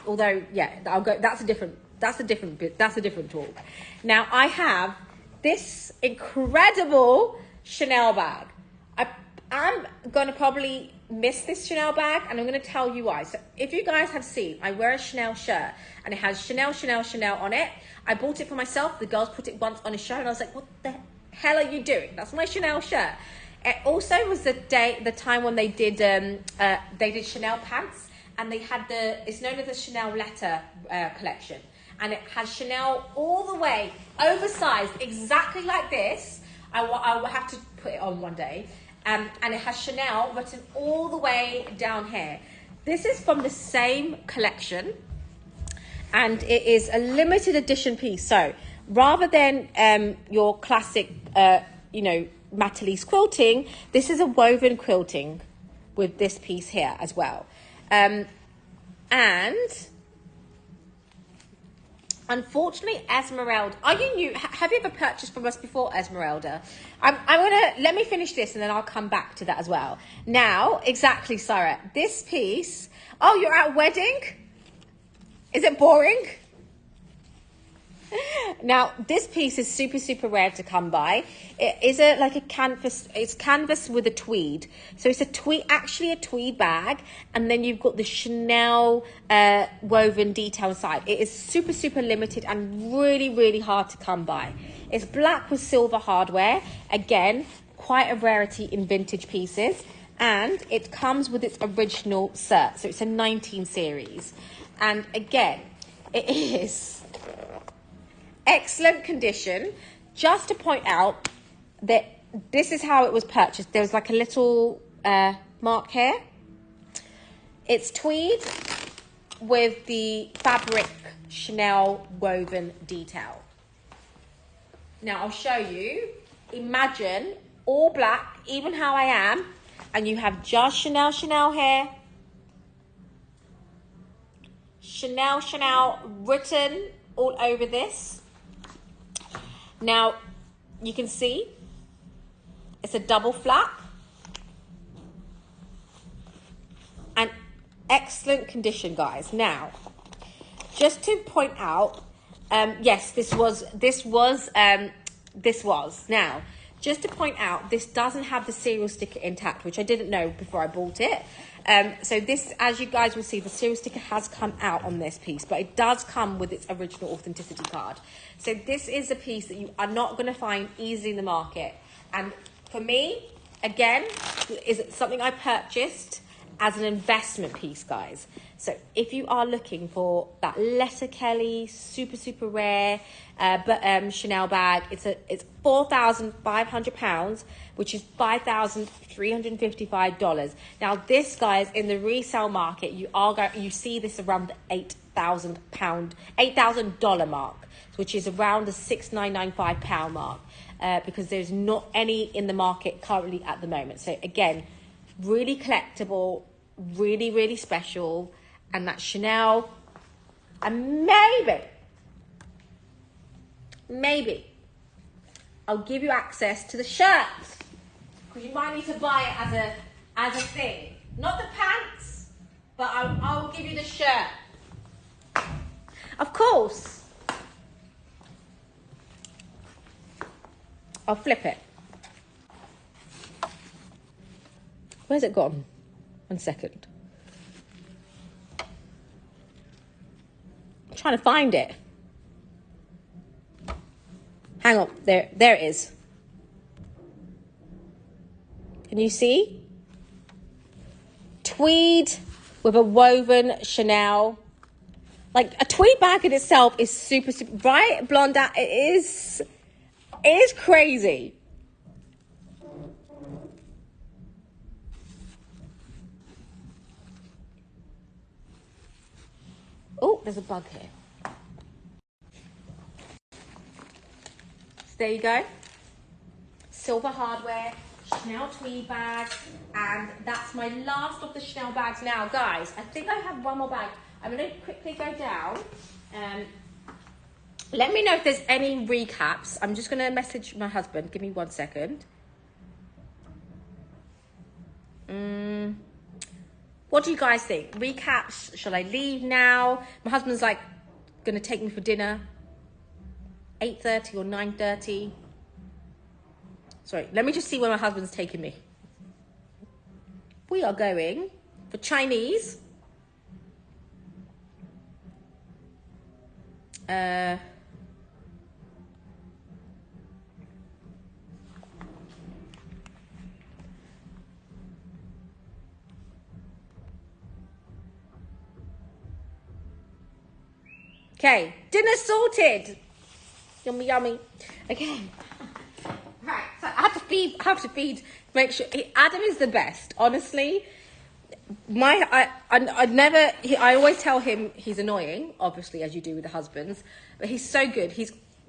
although, yeah, that's a different talk. Now, I have this incredible Chanel bag. I'm going to probably missed this Chanel bag, and I'm going to tell you why. So if you guys have seen, I wear a Chanel shirt and it has Chanel, Chanel, Chanel on it. I bought it for myself. The girls put it once on a show and I was like, what the hell are you doing? That's my Chanel shirt. It also was the time when they did Chanel pants, and they had it's known as the Chanel letter collection, and it has Chanel all the way oversized, exactly like this. I will have to put it on one day. And it has Chanel written all the way down here. This is from the same collection, and it is a limited edition piece. So rather than your classic, Matalise quilting, this is a woven quilting with this piece here as well. And unfortunately, Esmeralda, are you new? Have you ever purchased from us before, Esmeralda? Let me finish this and then I'll come back to that as well. Now, exactly, Sarah, this piece, oh, you're at a wedding? Is it boring? Now, this piece is super, super rare to come by. It is like a canvas, it's canvas with a tweed. So it's actually a tweed bag. And then you've got the Chanel woven detail inside. It is super, super limited and really, really hard to come by. It's black with silver hardware. Again, quite a rarity in vintage pieces. And it comes with its original cert. So it's a 19 series. And again, it is excellent condition. Just to point out that this is how it was purchased. There was like a little mark here. It's tweed with the fabric Chanel woven detail. Now I'll show you. Imagine all black, even how I am, and you have just Chanel, Chanel here. Chanel, Chanel written all over this. Now, you can see it's a double flap and excellent condition, guys. Now, just to point out, yes, this was. Now, just to point out, this doesn't have the serial sticker intact, which I didn't know before I bought it. So this, as you guys will see, the serial sticker has come out on this piece, but it does come with its original authenticity card. So this is a piece that you are not going to find easily in the market. And for me, again, is something I purchased as an investment piece, guys. So if you are looking for that Letter Kelly, super, super rare Chanel bag, it's £4,500, which is $5,355. Now this, guys, in the resale market, you see this around the $8,000 mark, which is around the £6,995 mark, because there's not any in the market currently at the moment. So again, really collectible, really, really special. And that Chanel, and maybe I'll give you access to the shirt, because you might need to buy it as a thing. Not the pants, but I'll give you the shirt. Of course. I'll flip it. Where's it gone? 1 second. I'm trying to find it. Hang on. There it is. Can you see? Tweed with a woven Chanel. Like, a tweed bag in itself is super, super, right, Blonda? It is crazy. Oh, there's a bug here. So there you go. Silver hardware, Chanel tweed bag, and that's my last of the Chanel bags now, guys. I think I have one more bag. I'm going to quickly go down. Let me know if there's any recaps. I'm just going to message my husband. Give me 1 second. What do you guys think? Recaps? Shall I leave now? My husband's like going to take me for dinner. 8:30 or 9:30. Sorry, let me just see where my husband's taking me. we are going for Chinese. Okay, dinner sorted. Yummy, yummy. Okay. Right, so I have to feed, make sure, Adam is the best, honestly. I always tell him he's annoying, obviously, as you do with the husbands, but he's so good.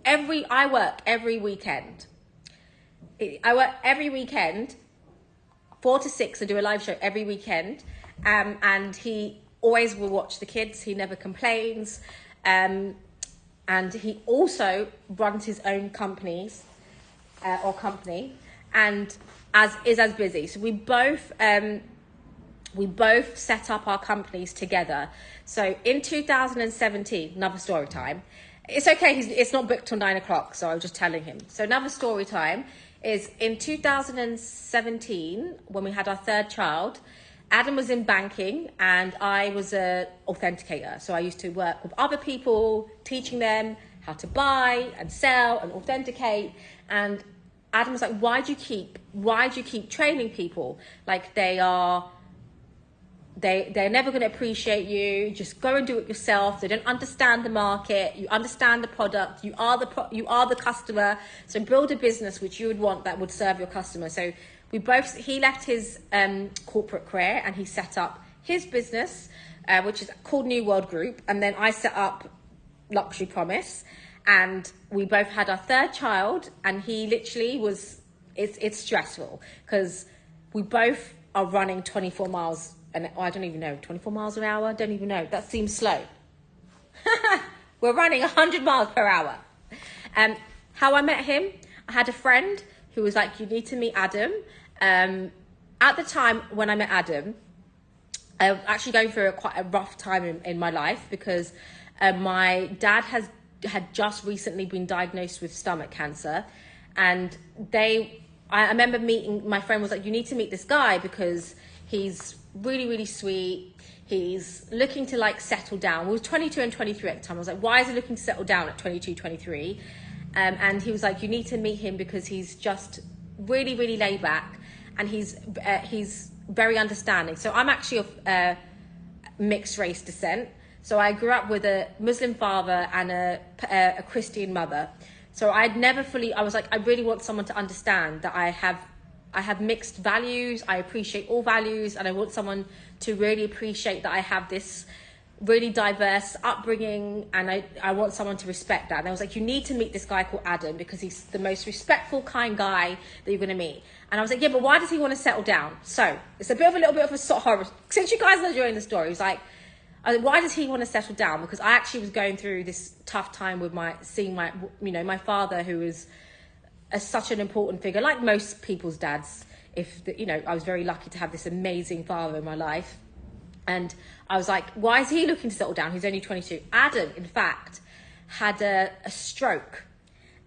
I work every weekend. I work every weekend, 4 to 6, I do a live show every weekend, and he always will watch the kids. He never complains. And he also runs his own company, and is as busy. So we both set up our companies together. So in 2017, another story time. It's okay. It's not booked till 9 o'clock. So I was just telling him. So another story time is in 2017 when we had our third child. Adam was in banking and I was an authenticator. So I used to work with other people, teaching them how to buy and sell and authenticate. And Adam was like, why do you keep training people? Like they're never going to appreciate you. Just go and do it yourself. They don't understand the market. You understand the product. You are the customer. So build a business which you would want that would serve your customer. So he left his corporate career and he set up his business, which is called New World Group. And then I set up Luxury Promise, and we both had our third child, and he literally it's stressful because we both are running 24 miles and I don't even know, 24 miles an hour. Don't even know. That seems slow. We're running 100 miles per hour. How I met him, I had a friend who was like, you need to meet Adam. At the time when I met Adam, I was actually going through quite a rough time in my life because my dad had just recently been diagnosed with stomach cancer, and I remember meeting, my friend was like, you need to meet this guy because he's really, really sweet. He's looking to like settle down. We were 22 and 23 at the time. I was like, why is he looking to settle down at 22, 23? And he was like, you need to meet him because he's just really, really laid back, and he's very understanding. So I'm actually of mixed race descent. So I grew up with a Muslim father and a Christian mother. So I was like, I really want someone to understand that I have mixed values. I appreciate all values, and I want someone to really appreciate that I have this really diverse upbringing, and I want someone to respect that. And I was like, you need to meet this guy called Adam because he's the most respectful, kind guy that you're going to meet. And I was like, yeah, but why does he want to settle down? So it's a little bit of a sort of horror. Since you guys are enjoying the story, it's like, why does he want to settle down? Because I actually was going through this tough time with seeing my father, who is such an important figure, like most people's dads. I was very lucky to have this amazing father in my life. And I was like, why is he looking to settle down? He's only 22. Adam, in fact, had a stroke,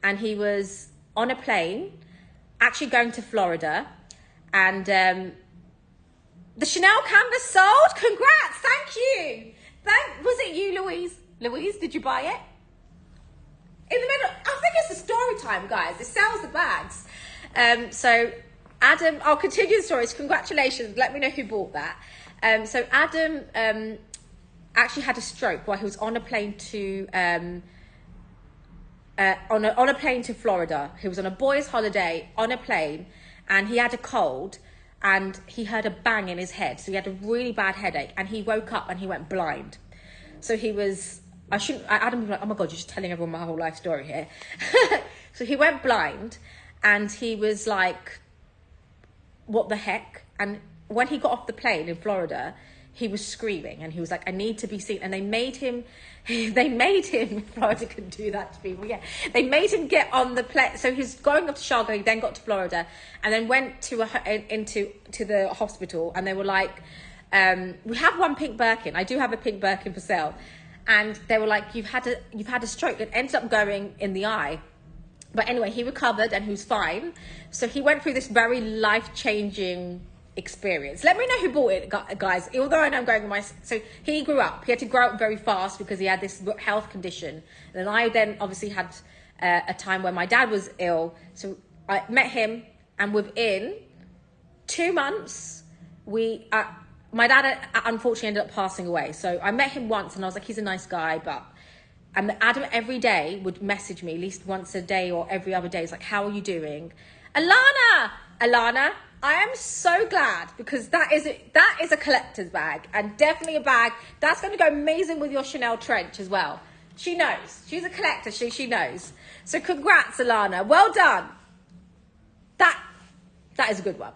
and he was on a plane, actually going to Florida, and the Chanel canvas sold. Congrats, thank you. Was it you, Louise? Louise, did you buy it? In the middle, I think it's the story time, guys. It sells the bags. So Adam, I'll continue the stories. Congratulations. Let me know who bought that. So Adam actually had a stroke while he was on a plane to on a plane to Florida. He was on a boys' holiday on a plane, and he had a cold, and he heard a bang in his head. So he had a really bad headache, and he woke up and he went blind. So he was, Adam was like, oh my God, you're just telling everyone my whole life story here. So he went blind, and he was like, what the heck? And when he got off the plane in Florida, he was screaming, and he was like, I need to be seen. And they made him, Florida can do that to people, yeah. They made him get on the plane. So he was going up to Chicago, he then got to Florida, and then went to the hospital, and they were like, we have one pink Birkin. I do have a pink Birkin for sale. And they were like, you've had a stroke. It ended up going in the eye. But anyway, he recovered and he was fine. So he went through this very life-changing experience. Let me know who bought it, guys. Although I know I'm going on so he grew up. He had to grow up very fast because he had this health condition. And I then obviously had a time where my dad was ill. So I met him, and within 2 months, my dad unfortunately ended up passing away. So I met him once, and I was like, he's a nice guy, but. And Adam every day would message me at least once a day or every other day. He's like, how are you doing? Alana, I am so glad, because that is a collector's bag, and definitely a bag that's going to go amazing with your Chanel trench as well. She knows. She's a collector. She knows. So congrats, Alana. Well done. That is a good one.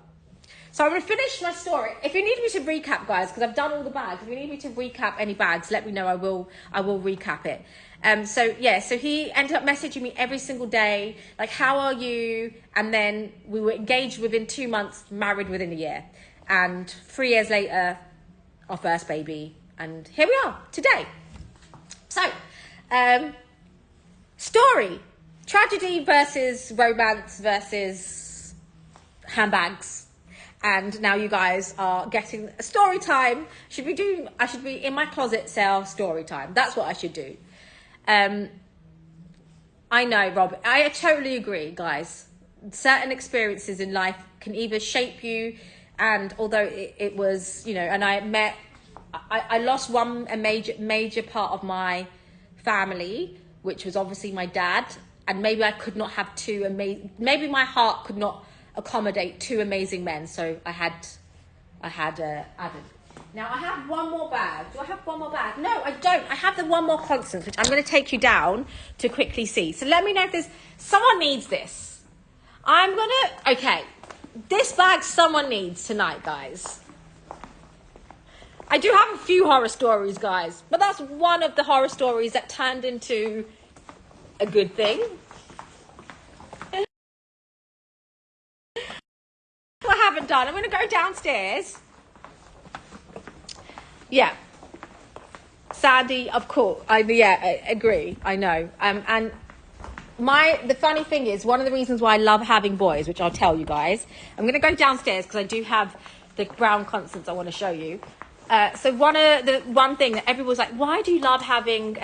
So I'm going to finish my story. If you need me to recap, guys, because I've done all the bags. If you need me to recap any bags, let me know. I will recap it. So he ended up messaging me every single day, like, how are you? And then we were engaged within 2 months, married within a year. And 3 years later, our first baby. And here we are today. So, story. Tragedy versus romance versus handbags. And now you guys are getting a story time. I should be in my closet sale story time. That's what I should do. I know, Rob. I totally agree, guys. Certain experiences in life can either shape you, and although it was, and I lost a major part of my family, which was obviously my dad, and maybe I could not have maybe my heart could not accommodate 2 amazing men, so I had Adam. Now I have one more bag. Do I have one more bag? No, I don't. I have the one more Constance, which I'm going to take you down to quickly see. So let me know if someone needs this. Okay, this bag someone needs tonight, guys. I do have a few horror stories, guys, but that's one of the horror stories that turned into a good thing. I haven't done. I'm going to go downstairs. Yeah. Sandy, of course. I agree. I know. And the funny thing is, one of the reasons why I love having boys, which I'll tell you guys, I'm going to go downstairs because I do have the brown Constance I want to show you. So one thing that everyone's like, why do you love having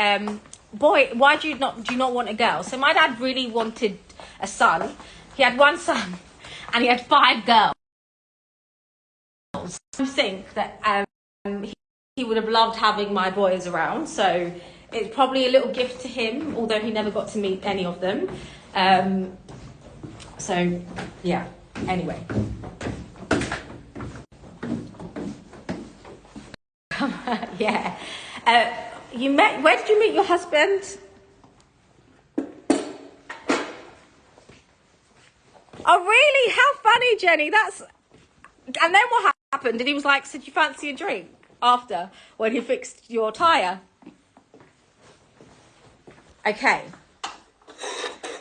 why do you not want a girl? So my dad really wanted a son. He had 1 son and he had 5 girls. I think that he would have loved having my boys around, so it's probably a little gift to him, although he never got to meet any of them. So yeah, anyway. Yeah. Where did you meet your husband? Oh really? How funny, Jenny. And then what happened? And he was like, so do you fancy a drink after, when he fixed your tyre? Okay.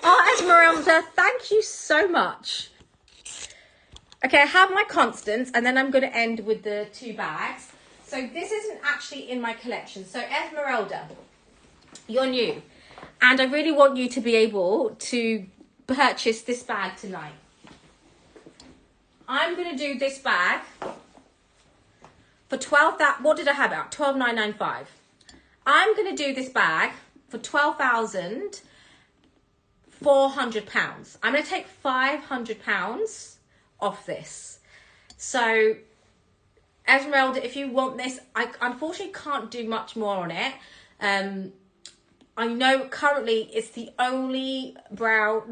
Oh, Esmeralda, thank you so much. Okay, I have my Constance, and then I'm going to end with the 2 bags. So this isn't actually in my collection. So Esmeralda, you're new. And I really want you to be able to purchase this bag tonight. I'm going to do this bag for what did I have out? 12,995. I'm going to do this bag for £12,400. I'm going to take £500 off this. So Esmeralda, if you want this, I unfortunately can't do much more on it. I know currently it's the only blue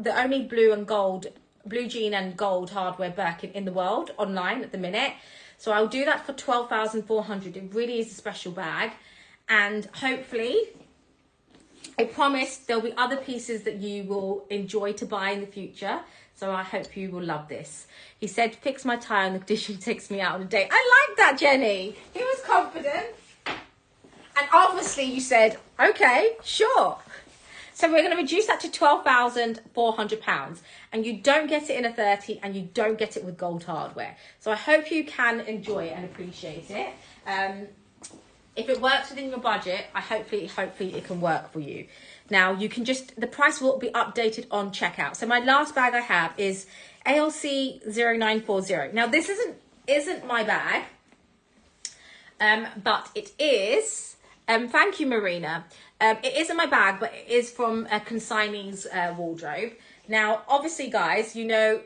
jean and gold hardware Birkin in the world online at the minute. So I'll do that for 12,400. It really is a special bag. And hopefully, I promise there'll be other pieces that you will enjoy to buy in the future. So I hope you will love this. He said, fix my tyre and the condition takes me out on a date. I like that, Jenny. He was confident. And obviously you said, okay, sure. So we're going to reduce that to £12,400. And you don't get it in a 30 and you don't get it with gold hardware. So I hope you can enjoy it and appreciate it. If it works within your budget, hopefully it can work for you. Now you can the price will be updated on checkout. So my last bag I have is ALC 0940. Now this isn't isn't my bag, but it is, thank you, Marina. It isn't my bag, but it is from a consignee's wardrobe. Now, obviously, guys, you know,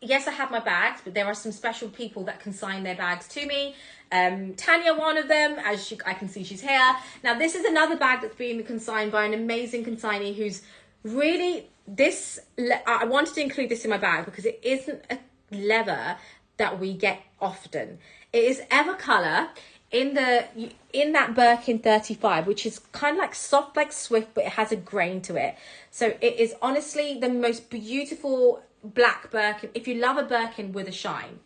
yes, I have my bags, but there are some special people that consign their bags to me. Tanya, one of them, I can see she's here. Now, this is another bag that's being consigned by an amazing consignee who's really, I wanted to include this in my bag because it isn't a leather that we get often. It is Evercolor in that Birkin 35, which is kind of like soft like Swift, but it has a grain to it. So it is honestly the most beautiful black Birkin, if you love a Birkin with a shine.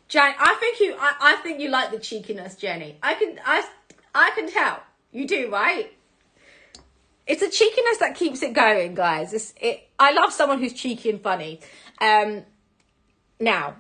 Jane, I think you like the cheekiness, Jenny. I can tell you do, right? It's a cheekiness that keeps it going, guys. I love someone who's cheeky and funny. Now,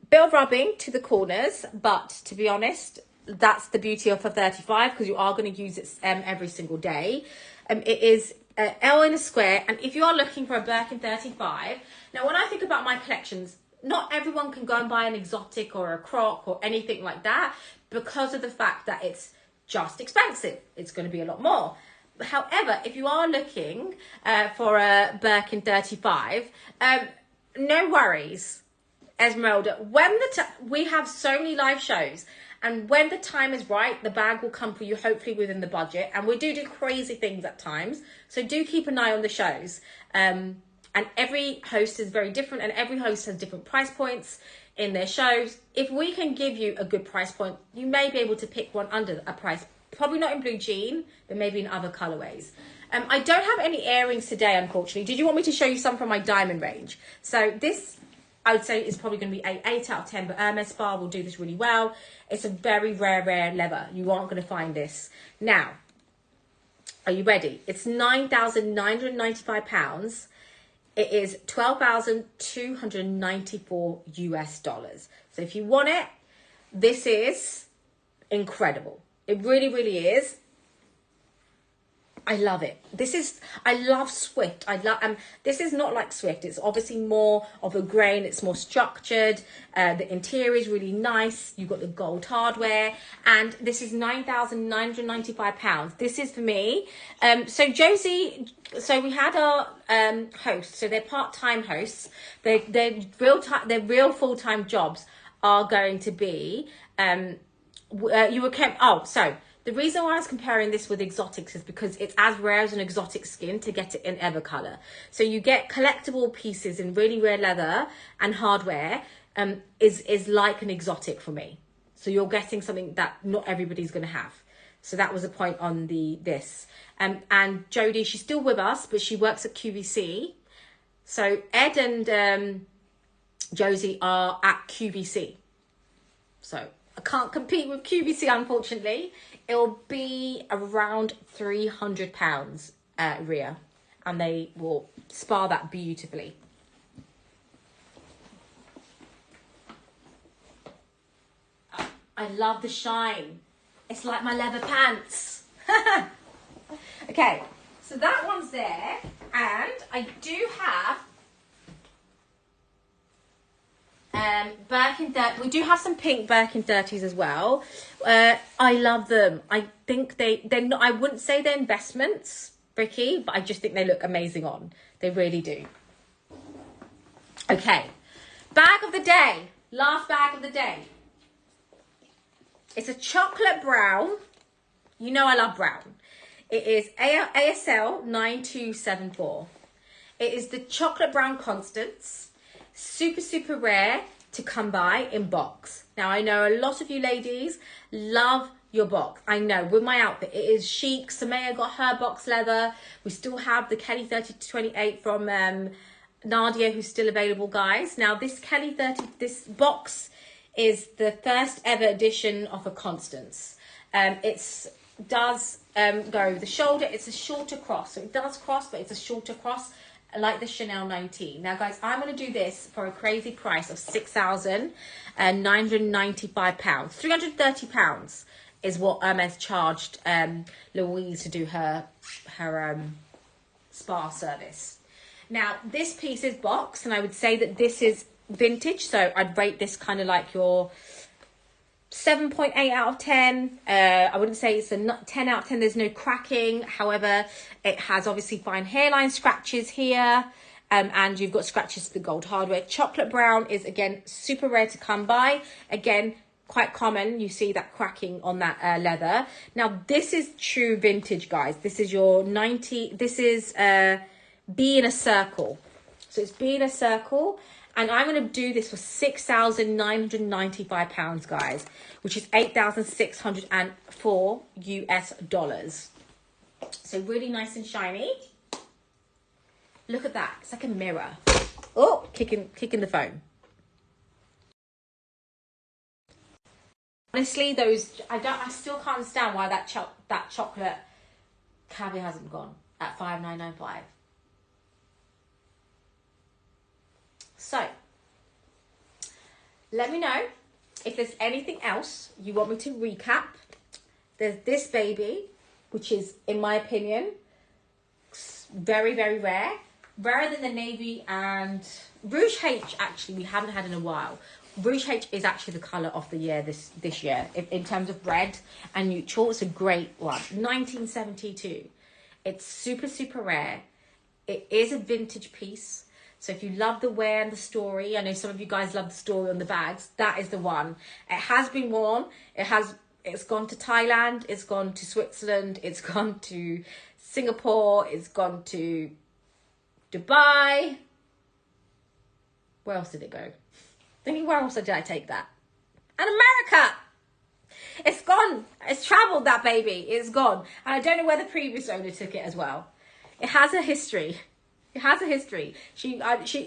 bit of rubbing to the corners, but to be honest, that's the beauty of a 35 because you are going to use it every single day. It is L in a square, and if you are looking for a Birkin 35, now when I think about my collections, not everyone can go and buy an exotic or a croc or anything like that because of the fact that it's just expensive. It's going to be a lot more. However, if you are looking for a Birkin 35, no worries, Esmeralda. We have so many live shows, and when the time is right, the bag will come for you, hopefully within the budget. And we do crazy things at times, so do keep an eye on the shows. And every host is very different, and every host has different price points in their shows. If we can give you a good price point, you may be able to pick one under a price. Probably not in blue jean, but maybe in other colorways. I don't have any earrings today, unfortunately. Did you want me to show you some from my diamond range? So this, I would say, is probably going to be an 8 out of 10, but Hermès Spa will do this really well. It's a very rare leather. You aren't going to find this. Now, are you ready? It's £9,995. It is $12,294 US. So if you want it, this is incredible. It really, really is. I love it. I love Swift. This is not like Swift. It's obviously more of a grain. It's more structured. The interior is really nice. You've got the gold hardware. And this is £9,995. This is for me. So Josie, so we had our hosts. So they're part-time hosts. Their real full-time jobs are going to be, the reason why I was comparing this with exotics is because it's as rare as an exotic skin to get it in Evercolor. So you get collectible pieces in really rare leather and hardware is like an exotic for me. So you're getting something that not everybody's going to have. So that was a point on this. And Jodie, she's still with us, but she works at QVC. So Ed and Josie are at QVC. So I can't compete with QVC, unfortunately. It'll be around £300, Ria, and they will spar that beautifully. I love the shine. It's like my leather pants. Okay, so that one's there, and I do have Birkin 30. We do have some pink Birkin 30s as well. I love them. I think they're not, I wouldn't say they're investments, Ricky, but I just think they look amazing on. They really do. Okay, bag of the day. Last bag of the day. It's a chocolate brown. You know I love brown. It is ASL 9274. It is the chocolate brown Constance. Super, super rare to come by in box. Now, I know a lot of you ladies love your box. I know, with my outfit, it is chic. Samaya got her box leather. We still have the Kelly 30-28 from Nadia, who's still available, guys. Now, this this box is the first ever edition of a Constance. It does go over the shoulder. It's a shorter cross. So it does cross, but it's a shorter cross, like the Chanel 19. Now, guys, I'm going to do this for a crazy price of £6,995. £330 is what Hermès charged Louise to do her spa service. Now, this piece is boxed, and I would say that this is vintage, so I'd rate this kind of like your 7.8 out of 10. I wouldn't say it's a 10 out of 10. There's no cracking. However, it has obviously fine hairline scratches here. And you've got scratches to the gold hardware. Chocolate brown is, again, super rare to come by. Again, quite common. You see that cracking on that leather. Now, this is true vintage, guys. This is your 90. This is Be in a Circle. So it's Be in a Circle. And I'm going to do this for £6,995, guys, which is 8,604 US dollars. So really nice and shiny. Look at that. It's like a mirror. Oh, kicking the phone. Honestly, those I still can't understand why that chocolate caviar hasn't gone at 5,995. So, let me know if there's anything else you want me to recap. There's this baby, which is, in my opinion, very, very rare. Rarer than the navy and Rouge H, actually, we haven't had in a while. Rouge H is actually the colour of the year this year. In terms of red and neutral, it's a great one. 1972. It's super, super rare. It is a vintage piece. So if you love the wear and the story, I know some of you guys love the story on the bags, that is the one. It has been worn. It's gone to Thailand. It's gone to Switzerland. It's gone to Singapore. It's gone to Dubai. Where else did it go? Thinking, where else did I take that? And America. It's gone. It's traveled, that baby. It's gone. And I don't know where the previous owner took it as well. It has a history. It has a history. She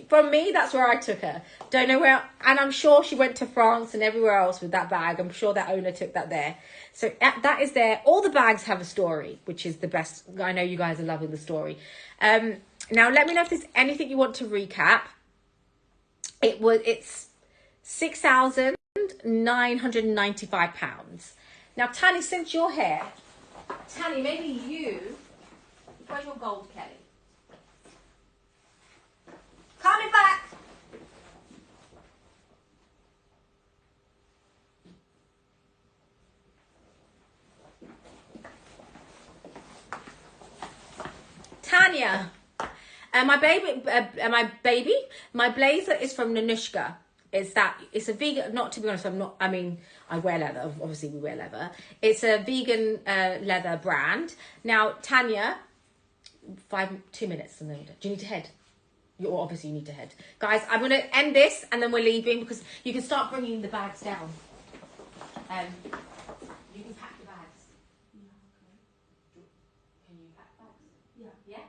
from me, that's where I took her. Don't know where, and I'm sure she went to France and everywhere else with that bag. I'm sure that owner took that there. So that is there. All the bags have a story, which is the best. I know you guys are loving the story. Now let me know if there's anything you want to recap. It's £6,995. Now, Tanny, since you're here, Tanny, maybe where's your gold, Kelly? Coming back. Tanya, my blazer is from Nanushka. It's a vegan, not, to be honest, I wear leather, obviously we wear leather. It's a vegan leather brand. Now, Tanya, 2 minutes and then do you need to head? Obviously you need to head. Guys, I'm going to end this and then we're leaving because you can start bringing the bags down. You can pack the bags. Yeah, okay. Can you pack bags? Yeah. Yeah?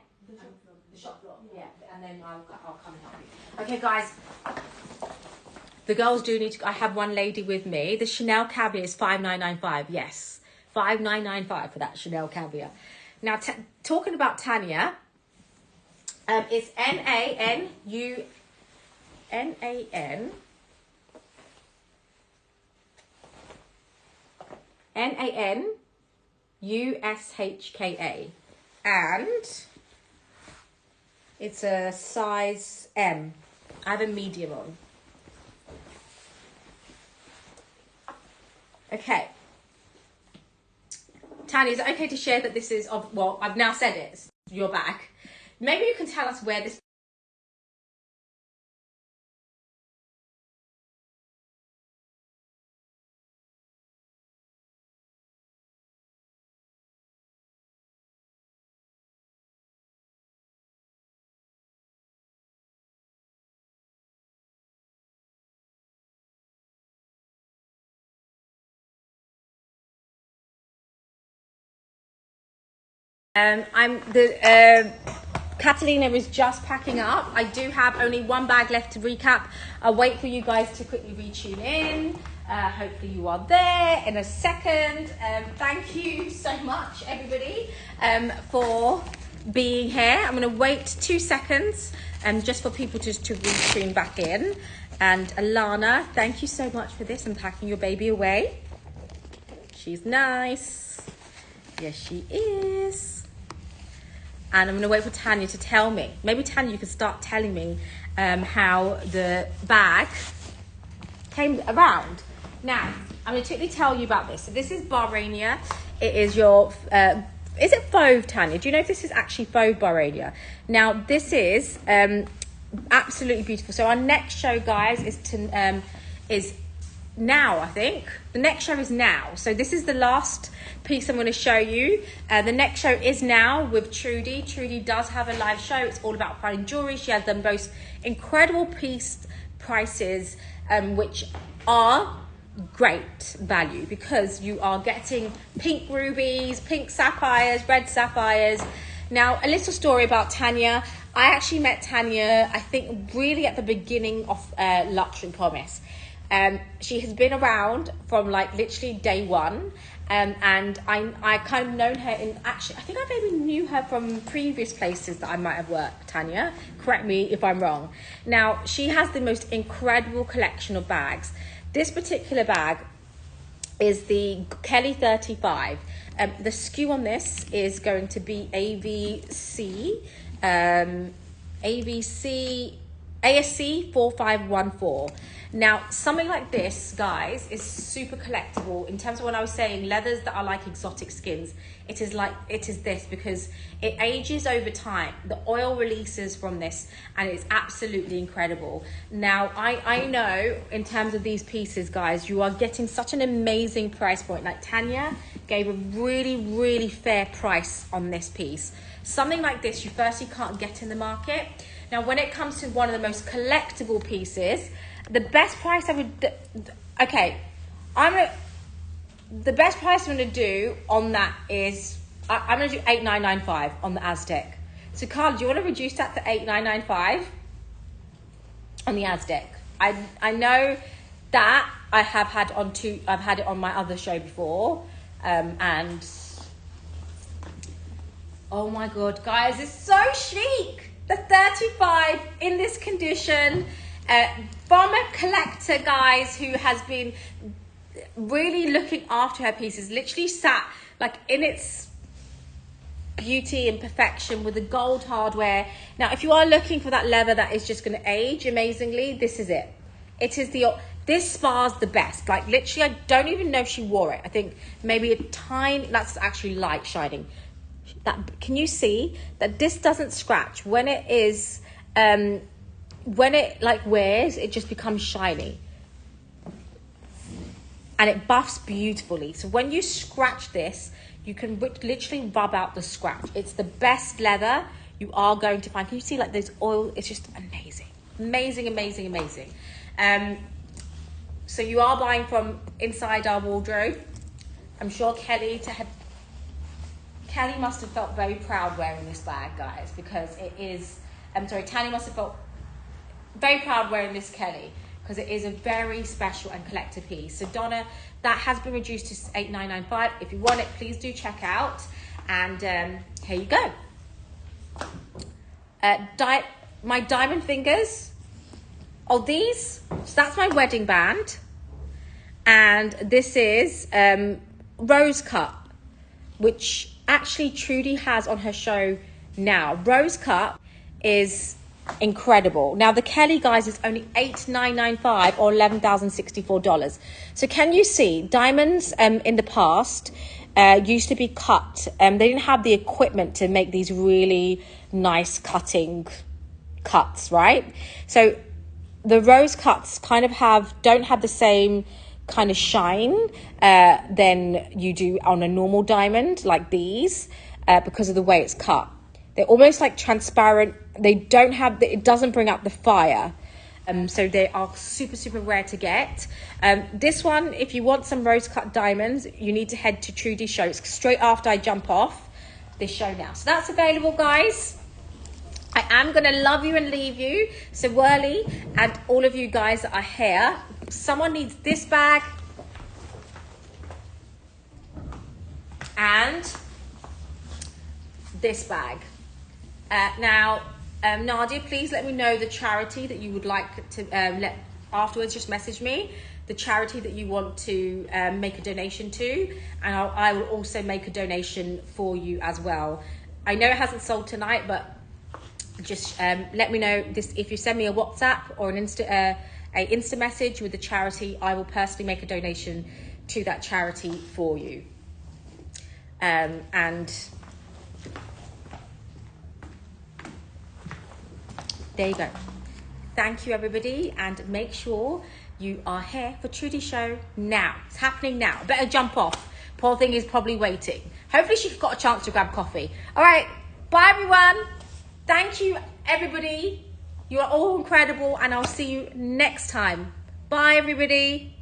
The shop floor. Yeah. And then I'll come and help you. Okay, guys. The girls do need to, I have one lady with me. The Chanel caviar is 5,995. Yes. 5,995 for that Chanel caviar. Now, talking about Tanya, it's Nanushka, and it's a size M. I have a medium on. Okay. Tanya, is it okay to share that this is of, well, I've now said it, it's your bag. Maybe you can tell us where this Catalina is just packing up. I do have only one bag left to recap. I'll wait for you guys to quickly retune in. Hopefully you are there in a second. Thank you so much, everybody, for being here. I'm going to wait 2 seconds just for people just to retune back in. And Alana, thank you so much for this and packing your baby away. She's nice. Yes, she is. And I'm going to wait for Tanya to tell me. Maybe Tanya, you can start telling me how the bag came around. Now, I'm going to quickly tell you about this. So this is Bahrainiya. It is your, is it fauve, Tanya? Do you know if this is actually fauve Bahrainiya? Now, this is absolutely beautiful. So our next show, guys, is now, I think. The next show is now. So this is the last piece I'm going to show you. The next show is now with Trudy. Trudy does have a live show. It's all about finding jewelry. She has the most incredible piece prices, which are great value because you are getting pink rubies, pink sapphires, red sapphires. Now, a little story about Tanya. I actually met Tanya, I think, really at the beginning of Luxury Promise. She has been around from like literally day one, and I kind of known her in, actually I think I maybe knew her from previous places that I might have worked. Tanya, correct me if I'm wrong. Now, she has the most incredible collection of bags. This particular bag is the Kelly 35. The SKU on this is going to be ASC 4514. Now, something like this, guys, is super collectible. In terms of what I was saying, leathers that are like exotic skins, it is this because it ages over time. The oil releases from this and it's absolutely incredible. Now, I know in terms of these pieces, guys, you are getting such an amazing price point. Like Tanya gave a really, really fair price on this piece. Something like this, you firstly can't get in the market. Now, when it comes to one of the most collectible pieces, the best price I would, the best price I'm going to do on that is, I'm going to do $8,995 on the Aztec. So, Carl, do you want to reduce that to $8,995 on the Aztec? I know that I've had it on my other show before, and oh my God, guys, it's so chic. The 35 in this condition, from a collector, guys, who has been really looking after her pieces, literally sat like in its beauty and perfection with the gold hardware. Now, if you are looking for that leather that is just going to age amazingly, this is it. It is this spar's the best. Like literally, I don't even know if she wore it. I think maybe a tiny, that's actually light shining. That, can you see that this doesn't scratch when it is, when it like wears, it just becomes shiny and it buffs beautifully. So when you scratch this, you can literally rub out the scratch. It's the best leather you are going to find. Can you see like there's oil? It's just amazing, amazing, amazing, amazing. So you are buying from inside our wardrobe. I'm sure Kelly must have felt very proud wearing this bag, guys, because it is, Tanya must have felt very proud wearing this Kelly because it is a very special and collector piece. So Donna, that has been reduced to $8,995. If you want it, please do check out. And here you go. My diamond fingers. Oh, these, so that's my wedding band. And this is rose cut, which actually Trudy has on her show now. Rose cut is incredible. Now the Kelly, guys, is only $8,995 or $11,064. So can you see diamonds in the past used to be cut. They didn't have the equipment to make these really nice cutting cuts, right? So the rose cuts kind of don't have the same kind of shine than you do on a normal diamond like these because of the way it's cut. They're almost like transparent. They don't have it doesn't bring out the fire. So they are super, super rare to get. This one, if you want some rose cut diamonds, you need to head to Trudy's show. It's straight after I jump off this show now. So that's available, guys. I am going to love you and leave you. So Whirly and all of you guys that are here, someone needs this bag and this bag. Now, Nadia, please let me know the charity that you would like to afterwards. Just message me the charity that you want to make a donation to, and I will also make a donation for you as well. I know it hasn't sold tonight, but just let me know this. If you send me a WhatsApp or an Insta message with the charity, I will personally make a donation to that charity for you. And there you go. Thank you, everybody, and make sure you are here for Trudy Show now. It's happening now. Better jump off. Poor thing is probably waiting. Hopefully she's got a chance to grab coffee. All right, bye everyone. Thank you, everybody. You are all incredible, and I'll see you next time. Bye, everybody.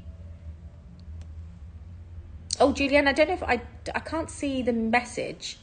Oh, Julianne, I don't know if I can't see the message.